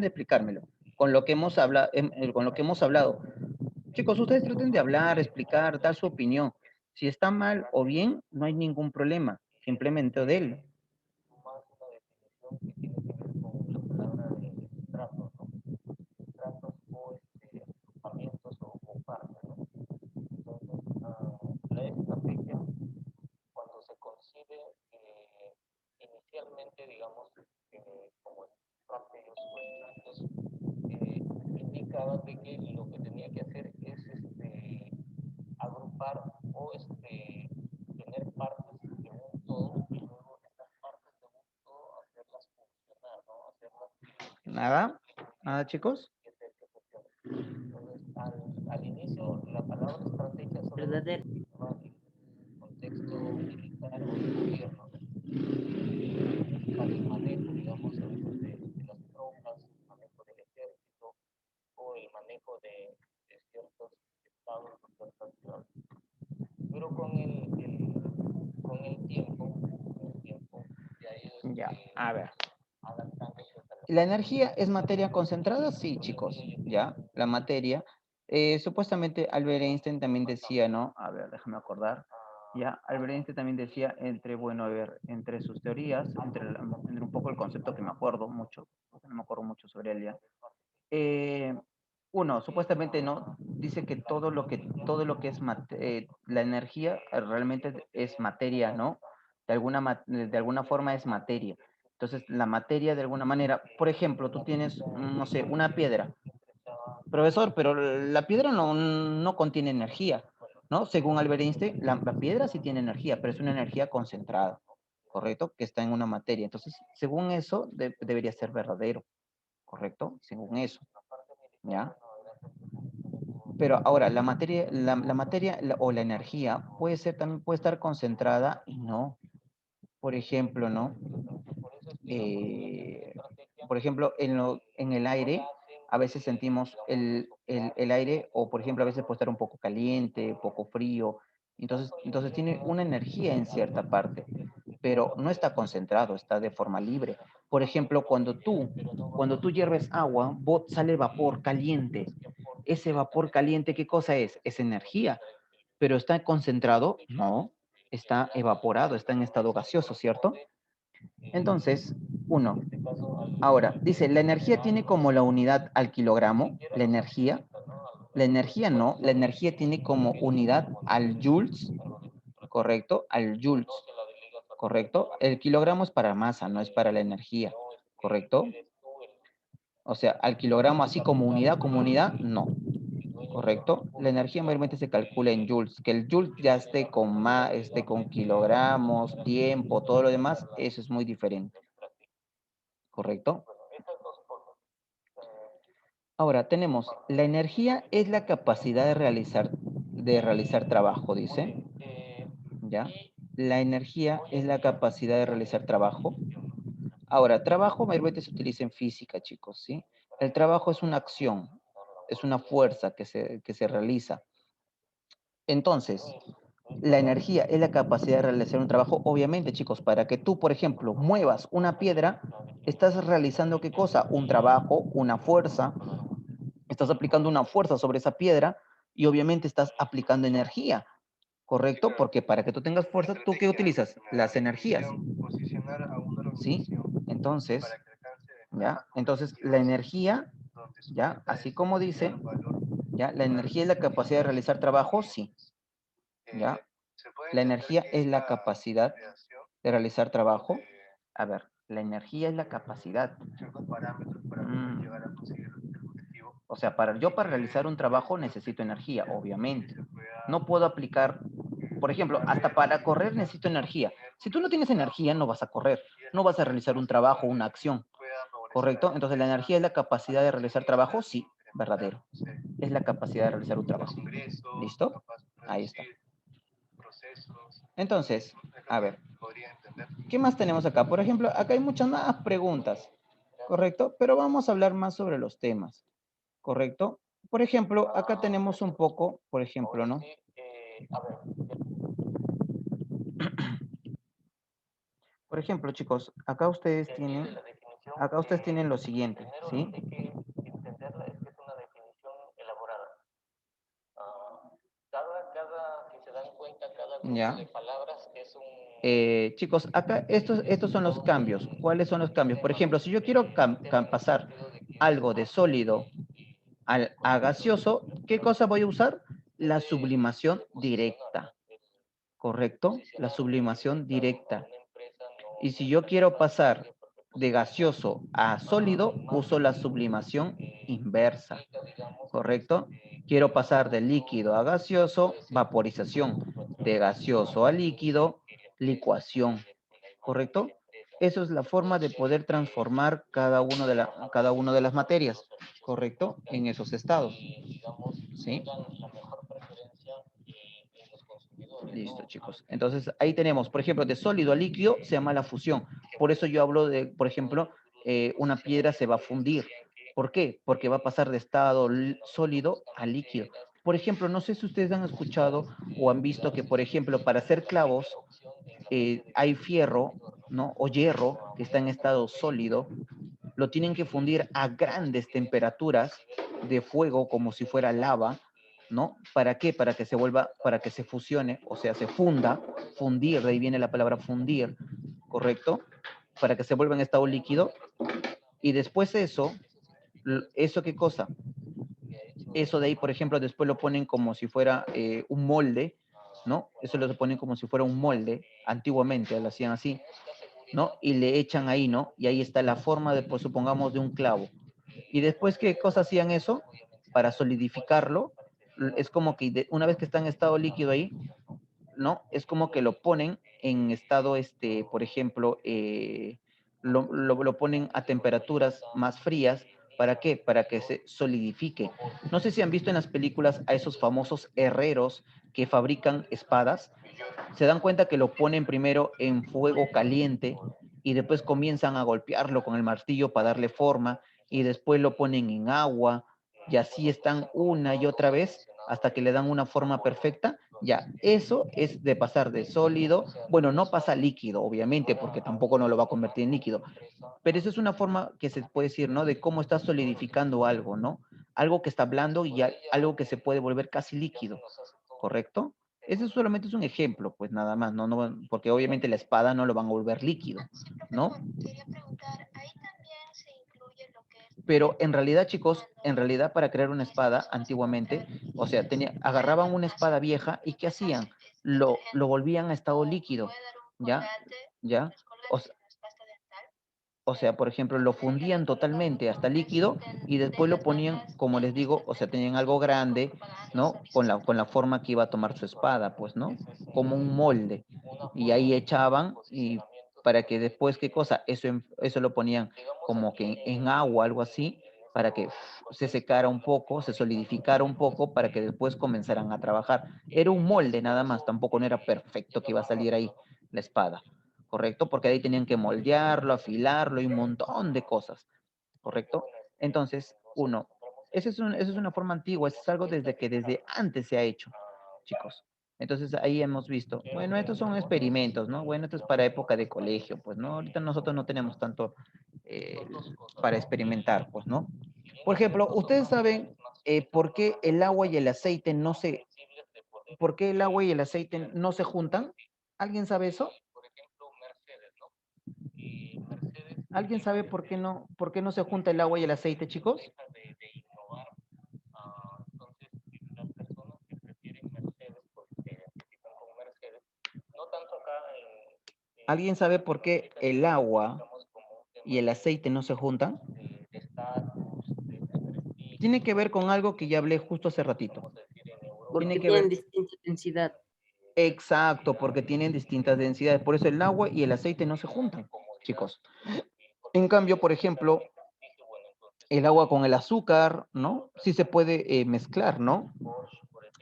explicármelo. Con lo que hemos hablado, con lo que hemos hablado. Chicos, ustedes traten de hablar, explicar, dar su opinión. Si está mal o bien, no hay ningún problema. Simplemente denlo. más una definición que tiene que ver con la palabra de tratos, ¿no? Tratos o agrupamientos o partes, ¿no? Entonces, la estrategia, cuando se concibe inicialmente, digamos, como estrategios o estratos, indicaba de que lo que tenía que hacer es agrupar o tener partes de un todo y luego estas partes de un todo hacerlas funcionar, ¿no? Hacerlas ¿Nada? ¿Nada, chicos? que funcionen. Entonces, al inicio, la palabra estrategia solo Verdadero. va en un contexto militar o de gobierno, ¿no? Para el manejo, digamos, a veces de las tropas, manejo del ejército, A ver. ¿La energía es materia concentrada? Sí, chicos, ¿ya? La materia. Supuestamente Albert Einstein también decía, ¿no? A ver, déjame acordar. Ya, Albert Einstein también decía bueno, a ver, entre sus teorías, entre un poco el concepto que me acuerdo mucho, porque no me acuerdo mucho sobre él ya. Eh, Uno, supuestamente no, dice que todo lo que es la energía realmente es materia, ¿no? De alguna forma es materia. Entonces, la materia de alguna manera, por ejemplo, tú tienes, no sé, una piedra. Profesor, pero la piedra no contiene energía, ¿no? Según Albert Einstein, la piedra sí tiene energía, pero es una energía concentrada, ¿correcto? Que está en una materia. Entonces, según eso, debería ser verdadero, ¿correcto? Según eso, ¿ya? Pero ahora, o la energía también puede estar concentrada y no. Por ejemplo, ¿no? Eh, por ejemplo, en el aire, a veces sentimos el aire, o por ejemplo, a veces puede estar un poco caliente, un poco frío. Entonces tiene una energía en cierta parte, pero no está concentrado, está de forma libre. Por ejemplo, cuando tú hierves agua, sale vapor caliente. Ese vapor caliente, ¿qué cosa es? Es energía, pero ¿está concentrado? No, está evaporado, está en estado gaseoso, ¿cierto? Entonces, uno. Ahora, dice, la energía tiene como la unidad al kilogramo, la energía. La energía no, la energía tiene como unidad al joules, ¿correcto? Al joules, ¿correcto? El kilogramo es para masa, no es para la energía, ¿correcto? O sea, al kilogramo así como unidad, no. ¿Correcto? La energía mayormente se calcula en joules. Que el joule ya esté con kilogramos, tiempo, todo lo demás, eso es muy diferente. ¿Correcto? Ahora tenemos, la energía es la capacidad de realizar trabajo, dice. ¿Ya? La energía es la capacidad de realizar trabajo. Ahora, trabajo mayormente se utiliza en física, chicos, ¿sí? El trabajo es una acción, es una fuerza que se realiza. Entonces, la energía es la capacidad de realizar un trabajo. Obviamente, chicos, para que tú, por ejemplo, muevas una piedra, estás realizando ¿qué cosa? Un trabajo, una fuerza. Estás aplicando una fuerza sobre esa piedra y obviamente estás aplicando energía, ¿correcto? Porque para que tú tengas fuerza, ¿tú qué utilizas? Las energías. ¿Sí? Entonces, ¿ya? Entonces, la energía, ¿ya? Así como dice, ¿ya? La energía es la capacidad de realizar trabajo, sí. ¿Ya? La energía es la capacidad de realizar trabajo. A ver, la energía es la capacidad. O sea, para realizar un trabajo necesito energía, obviamente. No puedo aplicar, por ejemplo, hasta para correr necesito energía. Si tú no tienes energía, no vas a correr, no vas a realizar un trabajo, una acción. ¿Correcto? Entonces, ¿la energía es la capacidad de realizar trabajo? Sí, verdadero. Es la capacidad de realizar un trabajo. ¿Listo? Ahí está. Entonces, a ver, ¿qué más tenemos acá? Por ejemplo, acá hay muchas más preguntas, ¿correcto? Pero vamos a hablar más sobre los temas, ¿correcto? Por ejemplo, acá tenemos un poco, por ejemplo, ¿no? Por ejemplo, chicos, acá ustedes tienen lo siguiente, ¿sí? Ya. Chicos, acá estos son los cambios. ¿Cuáles son los cambios? Por ejemplo, si yo quiero pasar algo de sólido a gaseoso, ¿qué cosa voy a usar? La sublimación directa, ¿correcto? La sublimación directa. Y si yo quiero pasar de gaseoso a sólido, uso la sublimación inversa, ¿correcto? Quiero pasar de líquido a gaseoso, vaporización. De gaseoso a líquido, licuación, ¿correcto? Eso es la forma de poder transformar cada una de las materias, ¿correcto? En esos estados, ¿sí? Listo, chicos. Entonces, ahí tenemos, por ejemplo, de sólido a líquido se llama la fusión. Por eso yo hablo de, por ejemplo, una piedra se va a fundir. ¿Por qué? Porque va a pasar de estado sólido a líquido. Por ejemplo, no sé si ustedes han escuchado o han visto que, por ejemplo, para hacer clavos hay fierro ¿no? O hierro, que está en estado sólido, lo tienen que fundir a grandes temperaturas de fuego, como si fuera lava, ¿no? ¿Para qué? Para que se vuelva, para que se fusione, o sea, se funda, fundir, de ahí viene la palabra fundir, ¿correcto? Para que se vuelva en estado líquido. Y después ¿eso qué cosa? Eso de ahí, por ejemplo, después lo ponen como si fuera un molde, ¿no? Eso lo ponen como si fuera un molde, antiguamente lo hacían así, ¿no? Y le echan ahí, ¿no? Y ahí está la forma de, pues supongamos, de un clavo. Y después, ¿qué cosa hacían eso? Para solidificarlo, es como que una vez que está en estado líquido ahí, ¿no? Es como que lo ponen en estado, por ejemplo, lo ponen a temperaturas más frías. ¿Para qué? Para que se solidifique. No sé si han visto en las películas a esos famosos herreros que fabrican espadas. Se dan cuenta que lo ponen primero en fuego caliente y después comienzan a golpearlo con el martillo para darle forma y después lo ponen en agua y así están una y otra vez hasta que le dan una forma perfecta. Ya, eso es de pasar de sólido, bueno, no pasa a líquido, obviamente, porque tampoco no lo va a convertir en líquido, pero eso es una forma que se puede decir, ¿no? De cómo está solidificando algo, ¿no? Algo que está blando y algo que se puede volver casi líquido, ¿correcto? Ese solamente es un ejemplo, pues nada más, ¿no? No, porque obviamente la espada no lo van a volver líquido, ¿no? Pero en realidad, chicos, en realidad para crear una espada antiguamente, o sea, agarraban una espada vieja y ¿qué hacían? Lo volvían a estado líquido, ¿ya? ¿Ya? O sea, por ejemplo, lo fundían totalmente hasta líquido y después lo ponían, como les digo, o sea, tenían algo grande, ¿no? Con la forma que iba a tomar su espada, pues, ¿no? Como un molde. Y ahí echaban y para que después, ¿qué cosa? Eso lo ponían como que en agua, algo así, para que se secara un poco, se solidificara un poco, para que después comenzaran a trabajar. Era un molde nada más, tampoco no era perfecto que iba a salir ahí la espada. ¿Correcto? Porque ahí tenían que moldearlo, afilarlo y un montón de cosas, ¿correcto? Entonces, esa es una forma antigua, eso es algo desde antes se ha hecho, chicos. Entonces ahí hemos visto, bueno, estos son experimentos, ¿no? Bueno, esto es para época de colegio, pues, ¿no? Ahorita nosotros no tenemos tanto eh, para experimentar, pues, ¿no? Por ejemplo, ustedes saben por qué el agua y el aceite por qué el agua y el aceite no se juntan. ¿Alguien sabe eso? ¿Alguien sabe por qué no se junta el agua y el aceite, chicos? ¿Alguien sabe por qué el agua y el aceite no se juntan? Tiene que ver con algo que ya hablé justo hace ratito. Tiene Porque que ver. tienen distinta densidad. Exacto, porque tienen distintas densidades. Por eso el agua y el aceite no se juntan, chicos. En cambio, por ejemplo, el agua con el azúcar, ¿no? Sí se puede mezclar, ¿no?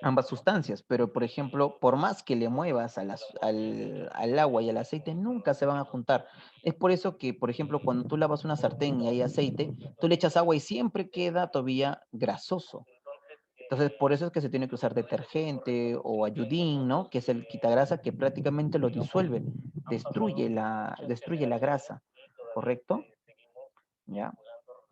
Ambas sustancias, pero por ejemplo, por más que le muevas al agua y al aceite, nunca se van a juntar. Es por eso que, por ejemplo, cuando tú lavas una sartén y hay aceite, tú le echas agua y siempre queda todavía grasoso. Entonces, por eso es que se tiene que usar detergente o ayudín, ¿no? Que es el quitagrasa que prácticamente lo disuelve, destruye la grasa, ¿correcto? ¿Ya?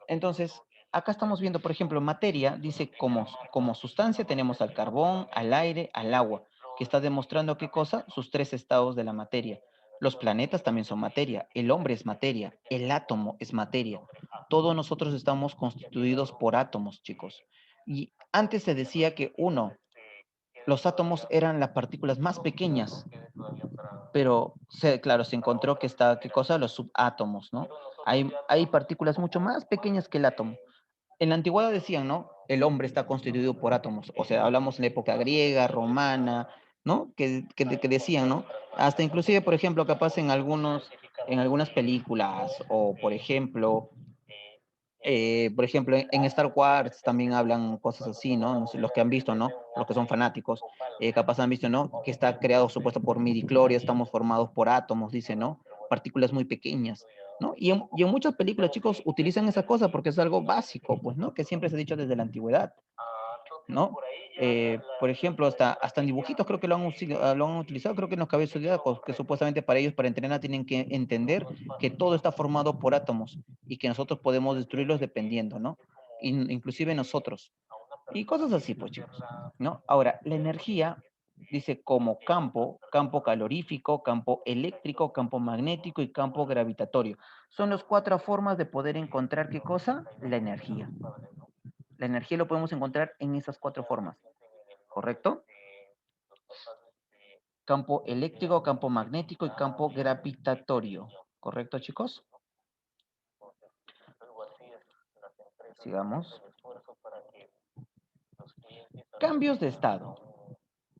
Entonces, acá estamos viendo, por ejemplo, materia, dice como sustancia tenemos al carbón, al aire, al agua, que está demostrando qué cosa, sus tres estados de la materia. Los planetas también son materia, el hombre es materia, el átomo es materia. Todos nosotros estamos constituidos por átomos, chicos. Y antes se decía que los átomos eran las partículas más pequeñas, pero claro, se encontró que está, ¿qué cosa? Los subátomos, ¿no? Hay partículas mucho más pequeñas que el átomo. En la antigüedad decían, ¿no? El hombre está constituido por átomos. O sea, hablamos en la época griega, romana, ¿no? Que decían, ¿no? Hasta inclusive, por ejemplo, capaz en algunas películas, o por ejemplo, en Star Wars también hablan cosas así, ¿no? No sé, los que han visto, ¿no? Los que son fanáticos, capaz han visto, ¿no? Que está creado supuesto por midichlorians, estamos formados por átomos, dice, ¿no? Partículas muy pequeñas, ¿no? Y en muchas películas, chicos, utilizan esa cosa porque es algo básico, pues, ¿no? Que siempre se ha dicho desde la antigüedad. ¿no? Por ejemplo, hasta en dibujitos creo que lo han utilizado, creo que en los cabezas zodíacos, que supuestamente para ellos, para entrenar, tienen que entender que todo está formado por átomos y que nosotros podemos destruirlos dependiendo, ¿no? Inclusive nosotros. Y cosas así, pues, chicos, ¿no? Ahora, la energía dice como campo calorífico, campo eléctrico, campo magnético y campo gravitatorio. Son las 4 formas de poder encontrar, ¿qué cosa? La energía. La energía lo podemos encontrar en esas 4 formas, ¿correcto? Campo eléctrico, campo magnético y campo gravitatorio. ¿Correcto, chicos? Sigamos. Cambios de estado.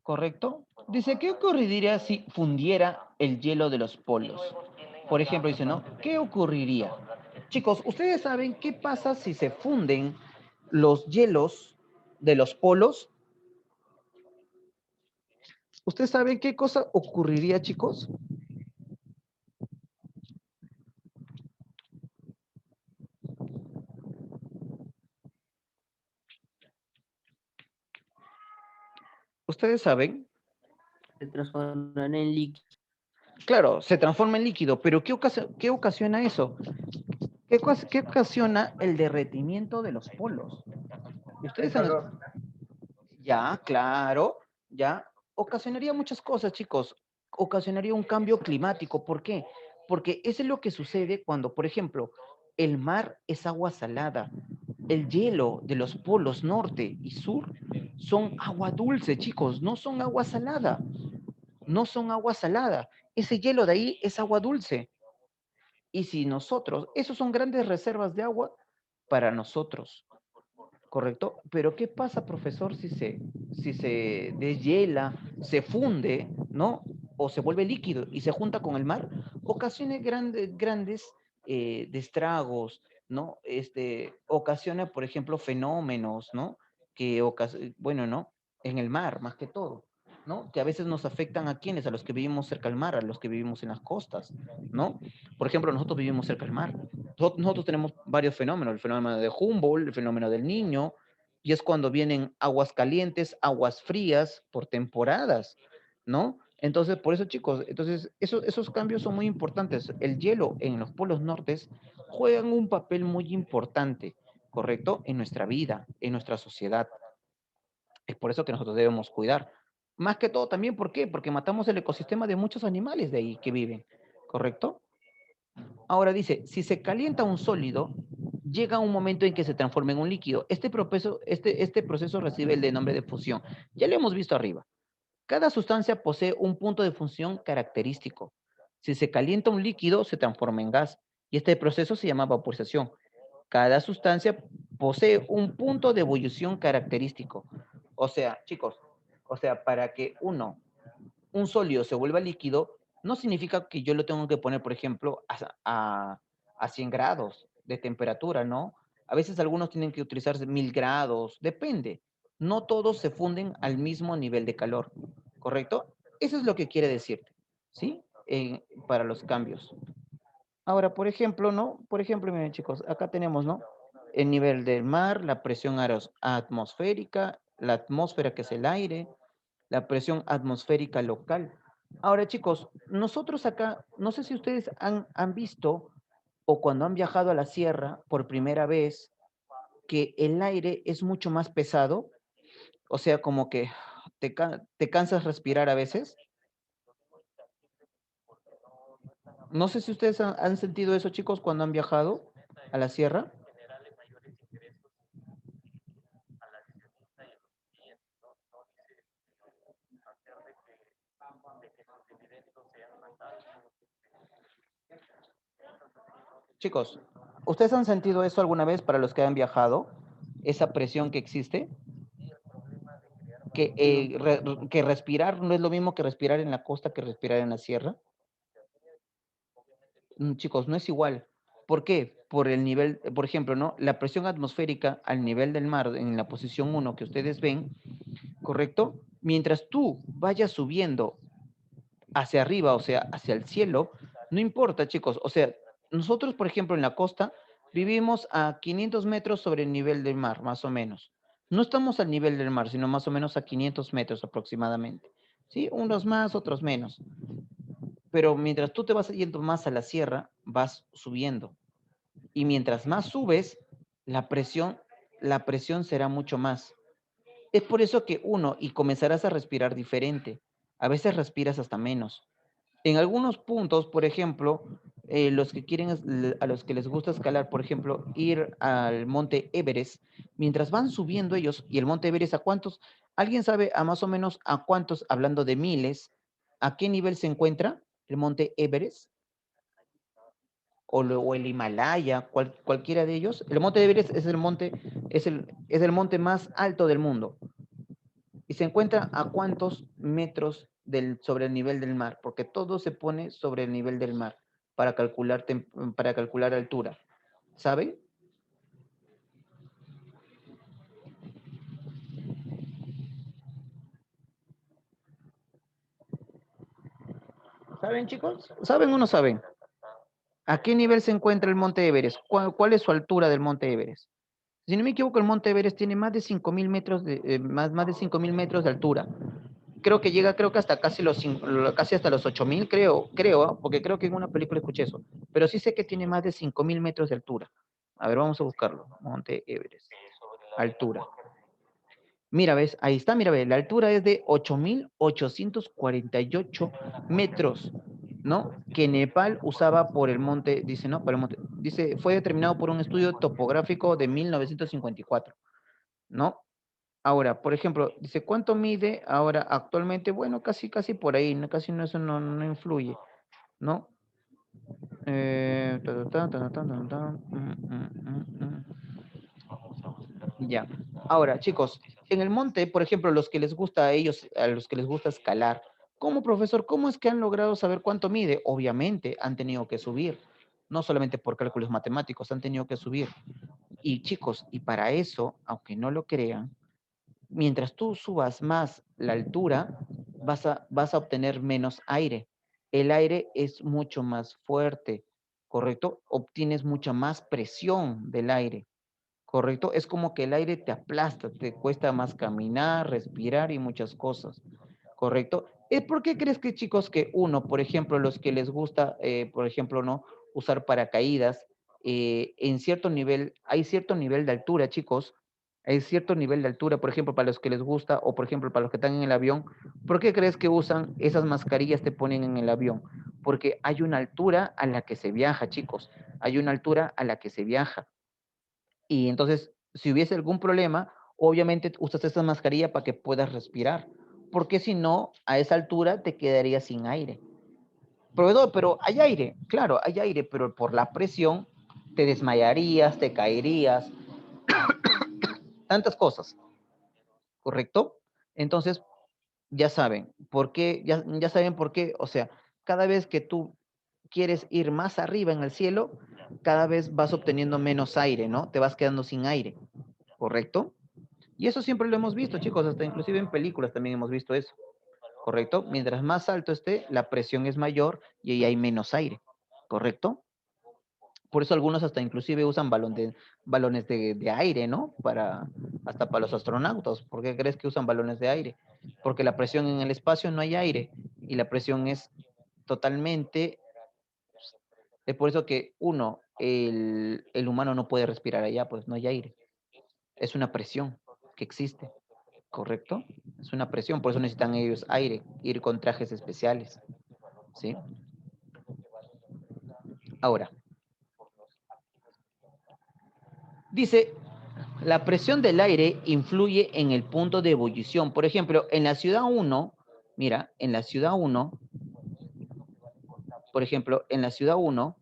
¿Correcto? Dice, ¿qué ocurriría si fundiera el hielo de los polos? Por ejemplo, dice, ¿no? ¿Qué ocurriría? Chicos, ¿ustedes saben qué pasa si se funden los hielos de los polos? ¿Ustedes saben qué cosa ocurriría, chicos? ¿Ustedes saben? Se transforman en líquido. Claro, se transforma en líquido, pero ¿qué ocasiona eso? ¿Qué ocasiona el derretimiento de los polos? Ustedes El calor. Ya, claro, ya. Ocasionaría muchas cosas, chicos. Ocasionaría un cambio climático. ¿Por qué? Porque eso es lo que sucede cuando, por ejemplo, el mar es agua salada. El hielo de los polos norte y sur son agua dulce, chicos, no son agua salada. No son agua salada. Ese hielo de ahí es agua dulce. Y si nosotros, esos son grandes reservas de agua para nosotros. ¿Correcto? Pero ¿qué pasa, profesor, si se deshiela, se funde, ¿no? O se vuelve líquido y se junta con el mar? Ocasiona grandes destragos, ¿no? Ocasiona, por ejemplo, fenómenos, ¿no? Bueno, ¿no? En el mar, más que todo, ¿no? Que a veces nos afectan a quienes, a los que vivimos cerca al mar, a los que vivimos en las costas, ¿no? Por ejemplo, nosotros vivimos cerca al mar. Nosotros tenemos varios fenómenos, el fenómeno de Humboldt, el fenómeno del Niño, y es cuando vienen aguas calientes, aguas frías por temporadas, ¿no? Entonces, por eso, chicos, entonces esos cambios son muy importantes. El hielo en los polos nortes juegan un papel muy importante, ¿correcto? En nuestra vida, en nuestra sociedad. Es por eso que nosotros debemos cuidar. Más que todo también, ¿por qué? Porque matamos el ecosistema de muchos animales de ahí que viven, ¿correcto? Ahora dice, si se calienta un sólido, llega un momento en que se transforma en un líquido. Este proceso recibe el de nombre de fusión. Ya lo hemos visto arriba. Cada sustancia posee un punto de fusión característico. Si se calienta un líquido, se transforma en gas. Y este proceso se llama vaporización. Cada sustancia posee un punto de ebullición característico. O sea, chicos, o sea, para que un sólido se vuelva líquido, no significa que yo lo tengo que poner, por ejemplo, a 100 grados de temperatura, ¿no? A veces algunos tienen que utilizarse 1000 grados, depende. No todos se funden al mismo nivel de calor, ¿correcto? Eso es lo que quiere decirte, ¿sí? Para los cambios. Ahora, por ejemplo, ¿no? Por ejemplo, miren chicos, acá tenemos, ¿no? El nivel del mar, la presión atmosférica, la atmósfera que es el aire, la presión atmosférica local. Ahora, chicos, nosotros acá, no sé si ustedes han visto o cuando han viajado a la sierra por primera vez, que el aire es mucho más pesado, o sea, como que te cansas respirar a veces. No sé si ustedes han sentido eso, chicos, cuando han viajado a la sierra. Chicos, ¿ustedes han sentido eso alguna vez para los que han viajado? Esa presión que existe. Que respirar no es lo mismo que respirar en la costa que respirar en la sierra. Chicos, no es igual. ¿Por qué? Por el nivel, por ejemplo, ¿no? La presión atmosférica al nivel del mar, en la posición 1 que ustedes ven, ¿correcto? Mientras tú vayas subiendo hacia arriba, o sea, hacia el cielo, no importa, chicos. O sea, nosotros, por ejemplo, en la costa, vivimos a 500 metros sobre el nivel del mar, más o menos, No estamos al nivel del mar, sino más o menos a 500 metros aproximadamente. ¿Sí? Unos más, otros menos. Pero mientras tú te vas yendo más a la sierra, vas subiendo. Y mientras más subes, la presión, la presión será mucho más. Es por eso que y comenzarás a respirar diferente. A veces respiras hasta menos. En algunos puntos, por ejemplo, los que quieren, a los que les gusta escalar, por ejemplo, ir al monte Everest, mientras van subiendo ellos, y el monte Everest, ¿a cuántos? ¿Alguien sabe a más o menos a cuántos, hablando de miles, a qué nivel se encuentra el monte Everest? O el Himalaya, cualquiera de ellos. El monte Everest es el monte, es el monte más alto del mundo. ¿Y se encuentra a cuántos metros sobre el nivel del mar? Porque todo se pone sobre el nivel del mar para calcular altura. ¿Saben? ¿Saben, chicos? ¿Saben o no saben? ¿A qué nivel se encuentra el monte Everest? ¿Cuál es su altura del monte Everest? Si no me equivoco, el monte Everest tiene más de 5.000 metros más de 5.000 metros de altura. Creo que llega, creo que hasta casi hasta los 8.000, creo, porque creo que en una película escuché eso. Pero sí sé que tiene más de 5.000 metros de altura. A ver, vamos a buscarlo. Monte Everest. Altura. Mira, ¿ves? Ahí está, mira, ¿ves? La altura es de 8.848 metros, ¿no? Que Nepal usaba por el monte, dice, ¿no? Por el monte, dice, fue determinado por un estudio topográfico de 1954, ¿no? Ahora, por ejemplo, dice, ¿cuánto mide ahora actualmente? Bueno, casi por ahí, ¿no? Casi no, eso no influye, ¿no? Ya. Ahora, chicos, en el monte, por ejemplo, los que les gusta a ellos, a los que les gusta escalar, ¿cómo, profesor, cómo es que han logrado saber cuánto mide? Obviamente han tenido que subir, no solamente por cálculos matemáticos, han tenido que subir. Y chicos, y para eso, aunque no lo crean, mientras tú subas más la altura, vas a obtener menos aire. El aire es mucho más fuerte, ¿correcto? Obtienes mucha más presión del aire, ¿correcto? Es como que el aire te aplasta, te cuesta más caminar, respirar y muchas cosas, ¿correcto? ¿Por qué crees que, chicos, que por ejemplo, los que les gusta, por ejemplo, no usar paracaídas, en cierto nivel, hay cierto nivel de altura, chicos, hay cierto nivel de altura, por ejemplo, para los que les gusta, o por ejemplo, para los que están en el avión, ¿por qué crees que usan esas mascarillas te ponen en el avión? Porque hay una altura a la que se viaja, chicos, hay una altura a la que se viaja. Y entonces, si hubiese algún problema, obviamente usas esa mascarilla para que puedas respirar, porque si no, a esa altura te quedarías sin aire. Proveedor, pero hay aire, claro, hay aire, pero por la presión te desmayarías, te caerías, tantas cosas, ¿correcto? Entonces, ya saben, ¿por qué? Ya saben por qué, o sea, cada vez que tú quieres ir más arriba en el cielo, cada vez vas obteniendo menos aire, ¿no? Te vas quedando sin aire, ¿correcto? Y eso siempre lo hemos visto, chicos, hasta inclusive en películas también hemos visto eso, ¿correcto? Mientras más alto esté, la presión es mayor y ahí hay menos aire, ¿correcto? Por eso algunos hasta inclusive usan balones de aire, ¿no? Hasta para los astronautas. ¿Por qué crees que usan balones de aire? Porque la presión en el espacio no hay aire y la presión es totalmente. Es por eso que el humano no puede respirar allá, pues no hay aire. Es una presión que existe. ¿Correcto? Es una presión, por eso necesitan ellos aire, ir con trajes especiales, ¿sí? Ahora, dice, la presión del aire influye en el punto de ebullición. Por ejemplo, en la ciudad 1, mira, en la ciudad 1, por ejemplo, en la ciudad 1,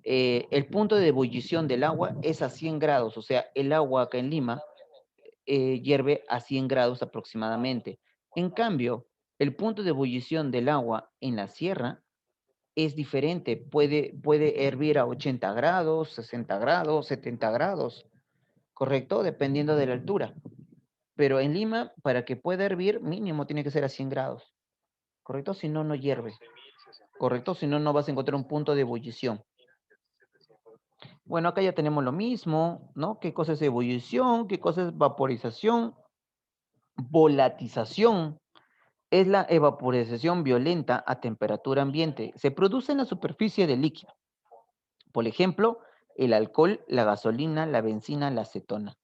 el punto de ebullición del agua es a 100 grados, o sea, el agua acá en Lima hierve a 100 grados aproximadamente. En cambio, el punto de ebullición del agua en la sierra es diferente, puede hervir a 80 grados, 60 grados, 70 grados, ¿correcto? Dependiendo de la altura. Pero en Lima, para que pueda hervir, mínimo tiene que ser a 100 grados, ¿correcto? Si no, no hierve, ¿correcto? Si no, no vas a encontrar un punto de ebullición. Bueno, acá ya tenemos lo mismo, ¿no? ¿Qué cosa es ebullición? ¿Qué cosa es vaporización? Volatización es la evaporización violenta a temperatura ambiente. Se produce en la superficie del líquido. Por ejemplo, el alcohol, la gasolina, la benzina, la acetona.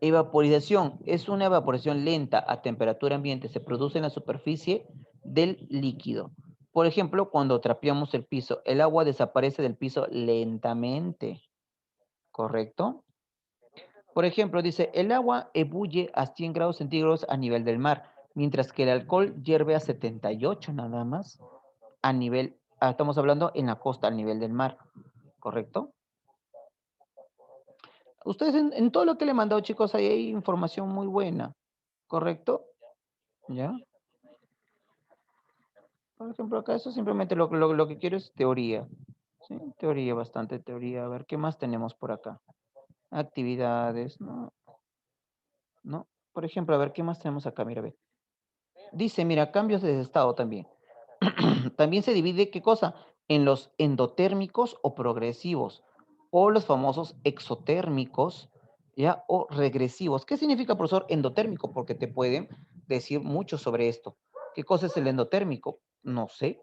Evaporización es una evaporación lenta a temperatura ambiente. Se produce en la superficie del líquido. Por ejemplo, cuando trapeamos el piso, el agua desaparece del piso lentamente. ¿Correcto? Por ejemplo, dice, el agua ebulle a 100 grados centígrados a nivel del mar, mientras que el alcohol hierve a 78 nada más a nivel, estamos hablando en la costa, al nivel del mar, ¿correcto? Ustedes en todo lo que le he mandado, chicos, ahí hay información muy buena, ¿correcto? ¿Ya? Por ejemplo, acá eso simplemente lo que quiero es teoría, ¿sí? Teoría, bastante teoría. A ver, ¿qué más tenemos por acá? Actividades, ¿no? ¿No? Por ejemplo, a ver, ¿qué más tenemos acá? Mira, ve. Dice, mira, cambios de estado también. También se divide, ¿qué cosa? En los endotérmicos o progresivos, o los famosos exotérmicos, ¿ya? O regresivos. ¿Qué significa, profesor, endotérmico? Porque te pueden decir mucho sobre esto. ¿Qué cosa es el endotérmico? No sé.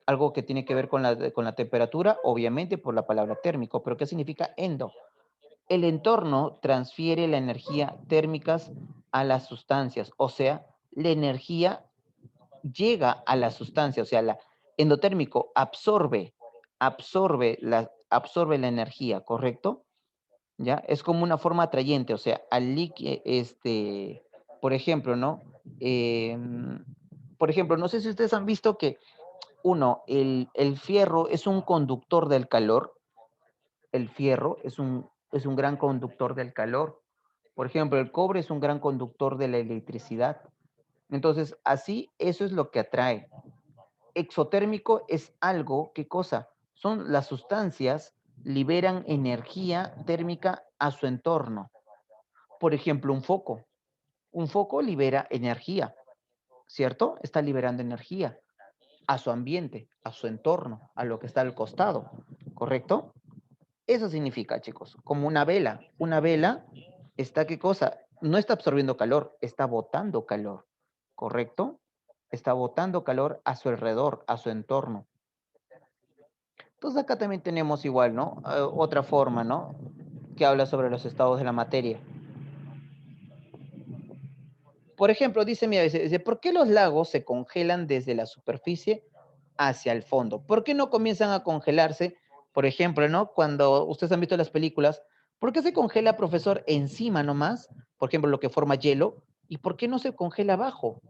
Algo que tiene que ver con la temperatura, obviamente por la palabra térmico, pero ¿qué significa endo? El entorno transfiere la energía térmicas a las sustancias, o sea, la energía llega a la sustancia, o sea, la endotérmico absorbe la energía, ¿correcto? ¿Ya? Es como una forma atrayente, o sea, al líquido, por ejemplo, ¿no? Por ejemplo, no sé si ustedes han visto que, el fierro es un conductor del calor, el fierro es un gran conductor del calor. Por ejemplo, el cobre es un gran conductor de la electricidad. Entonces, así, eso es lo que atrae. Exotérmico es algo, ¿qué cosa? Son las sustancias liberan energía térmica a su entorno. Por ejemplo, un foco. Un foco libera energía, ¿cierto? Está liberando energía a su ambiente, a su entorno, a lo que está al costado, ¿correcto? Eso significa, chicos, como una vela. Una vela está, ¿qué cosa? No está absorbiendo calor, está botando calor, ¿correcto? Está botando calor a su alrededor, a su entorno. Entonces acá también tenemos igual, ¿no? Otra forma, ¿no? Que habla sobre los estados de la materia. Por ejemplo, dice, mira, dice, ¿por qué los lagos se congelan desde la superficie hacia el fondo? ¿Por qué no comienzan a congelarse? Por ejemplo, ¿no? Cuando ustedes han visto las películas, ¿por qué se congela, profesor, encima nomás? Por ejemplo, lo que forma hielo. ¿Y por qué no se congela abajo?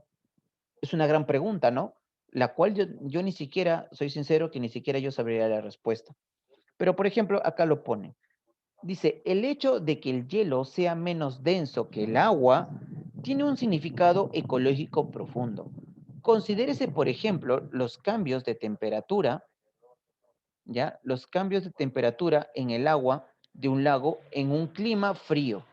Es una gran pregunta, ¿no? La cual yo ni siquiera, soy sincero, que ni siquiera yo sabría la respuesta. Pero, por ejemplo, acá lo pone. Dice, el hecho de que el hielo sea menos denso que el agua tiene un significado ecológico profundo. Considérese, por ejemplo, los cambios de temperatura, ¿ya? Los cambios de temperatura en el agua de un lago en un clima frío.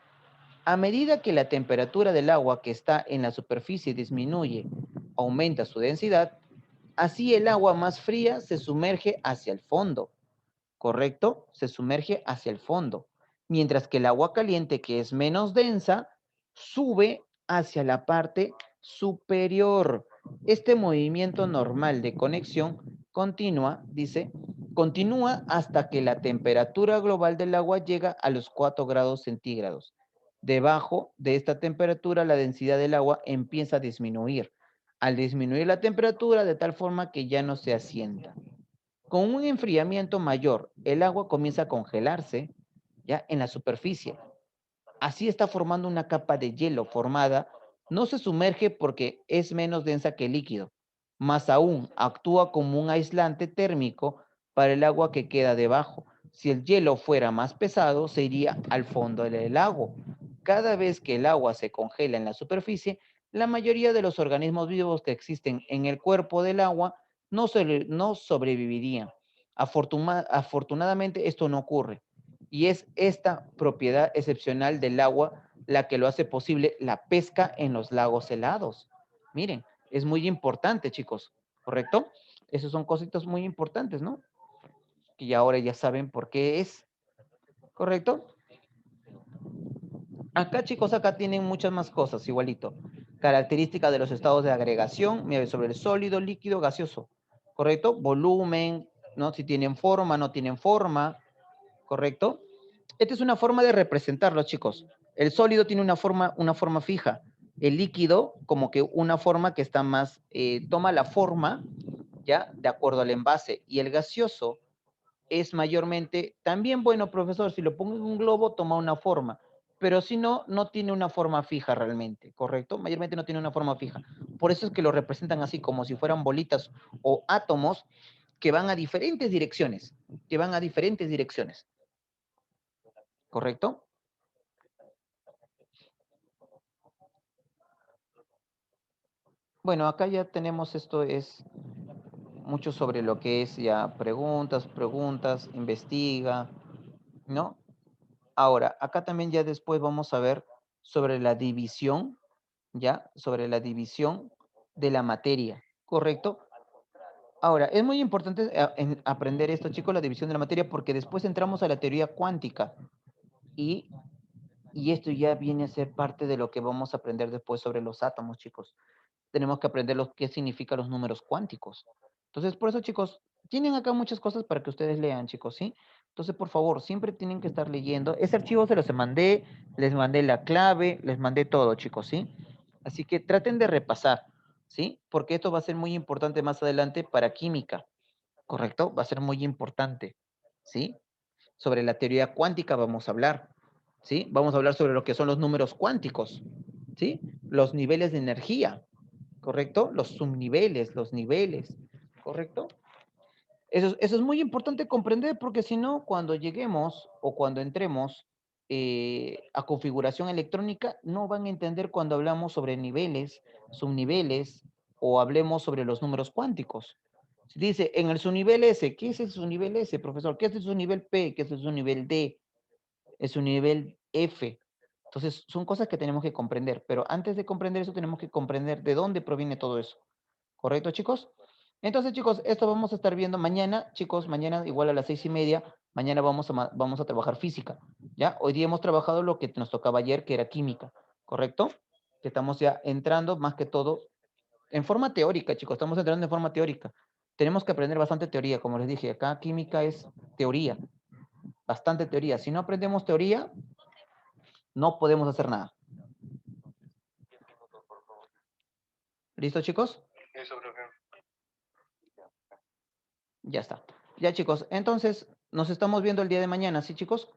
A medida que la temperatura del agua que está en la superficie disminuye, aumenta su densidad, así el agua más fría se sumerge hacia el fondo. ¿Correcto? Se sumerge hacia el fondo, mientras que el agua caliente, que es menos densa, sube hacia la parte superior. Este movimiento normal de conexión continúa, dice, continúa hasta que la temperatura global del agua llega a los 4 grados centígrados. Debajo de esta temperatura, la densidad del agua empieza a disminuir. Al disminuir la temperatura de tal forma que ya no se asienta. Con un enfriamiento mayor, el agua comienza a congelarse ya en la superficie. Así está formando una capa de hielo formada. No se sumerge porque es menos densa que el líquido. Más aún, actúa como un aislante térmico para el agua que queda debajo. Si el hielo fuera más pesado, se iría al fondo del lago. Cada vez que el agua se congela en la superficie, la mayoría de los organismos vivos que existen en el cuerpo del agua no sobrevivirían. Afortunadamente esto no ocurre. Y es esta propiedad excepcional del agua la que lo hace posible la pesca en los lagos helados. Miren, es muy importante, chicos, ¿correcto? Esas son cositas muy importantes, ¿no? Que ya ahora ya saben por qué es. ¿Correcto? Acá, chicos, acá tienen muchas más cosas, igualito. Características de los estados de agregación, mira, sobre el sólido, líquido, gaseoso. ¿Correcto? Volumen, ¿no? Si tienen forma, no tienen forma. ¿Correcto? Esta es una forma de representarlo, chicos. El sólido tiene una forma fija. El líquido, como que una forma que está más, toma la forma, ¿ya? De acuerdo al envase. Y el gaseoso es mayormente, también bueno, profesor, si lo pongo en un globo, toma una forma. Pero si no, no tiene una forma fija realmente, ¿correcto? Mayormente no tiene una forma fija. Por eso es que lo representan así, como si fueran bolitas o átomos que van a diferentes direcciones, ¿correcto? Bueno, acá ya tenemos esto, es mucho sobre lo que es ya preguntas, investiga, ¿no? Ahora, acá también ya después vamos a ver sobre la división, ¿ya? Sobre la división de la materia, ¿correcto? Ahora, es muy importante aprender esto, chicos, la división de la materia, porque después entramos a la teoría cuántica y, y esto ya viene a ser parte de lo que vamos a aprender después sobre los átomos, chicos. Tenemos que aprender qué significan los números cuánticos. Entonces, por eso, chicos, tienen acá muchas cosas para que ustedes lean, chicos, ¿sí? Entonces, por favor, siempre tienen que estar leyendo. Ese archivo se los mandé, les mandé la clave, les mandé todo, chicos, ¿sí? Así que traten de repasar, ¿sí? Porque esto va a ser muy importante más adelante para química, ¿correcto? Va a ser muy importante, ¿sí? Sobre la teoría cuántica vamos a hablar, ¿sí? Vamos a hablar sobre lo que son los números cuánticos, ¿sí? Los niveles de energía, ¿correcto? Los subniveles, los niveles, ¿correcto? Eso es muy importante comprender porque si no, cuando lleguemos o cuando entremos a configuración electrónica, no van a entender cuando hablamos sobre niveles, subniveles o hablemos sobre los números cuánticos. Si dice, en el subnivel S, ¿qué es el subnivel S, profesor? ¿Qué es el subnivel P? ¿Qué es el subnivel D? Es subnivel F. Entonces, son cosas que tenemos que comprender, pero antes de comprender eso, tenemos que comprender de dónde proviene todo eso. ¿Correcto, chicos? Entonces, chicos, esto vamos a estar viendo mañana, chicos, mañana igual a las 6:30, mañana vamos a trabajar física, ¿ya? Hoy día hemos trabajado lo que nos tocaba ayer, que era química, ¿correcto? Que estamos ya entrando más que todo en forma teórica, chicos, estamos entrando en forma teórica. Tenemos que aprender bastante teoría, como les dije, acá química es teoría, bastante teoría. Si no aprendemos teoría, no podemos hacer nada. ¿Listo, chicos? Ya está. Ya, chicos, entonces nos estamos viendo el día de mañana, ¿sí, chicos?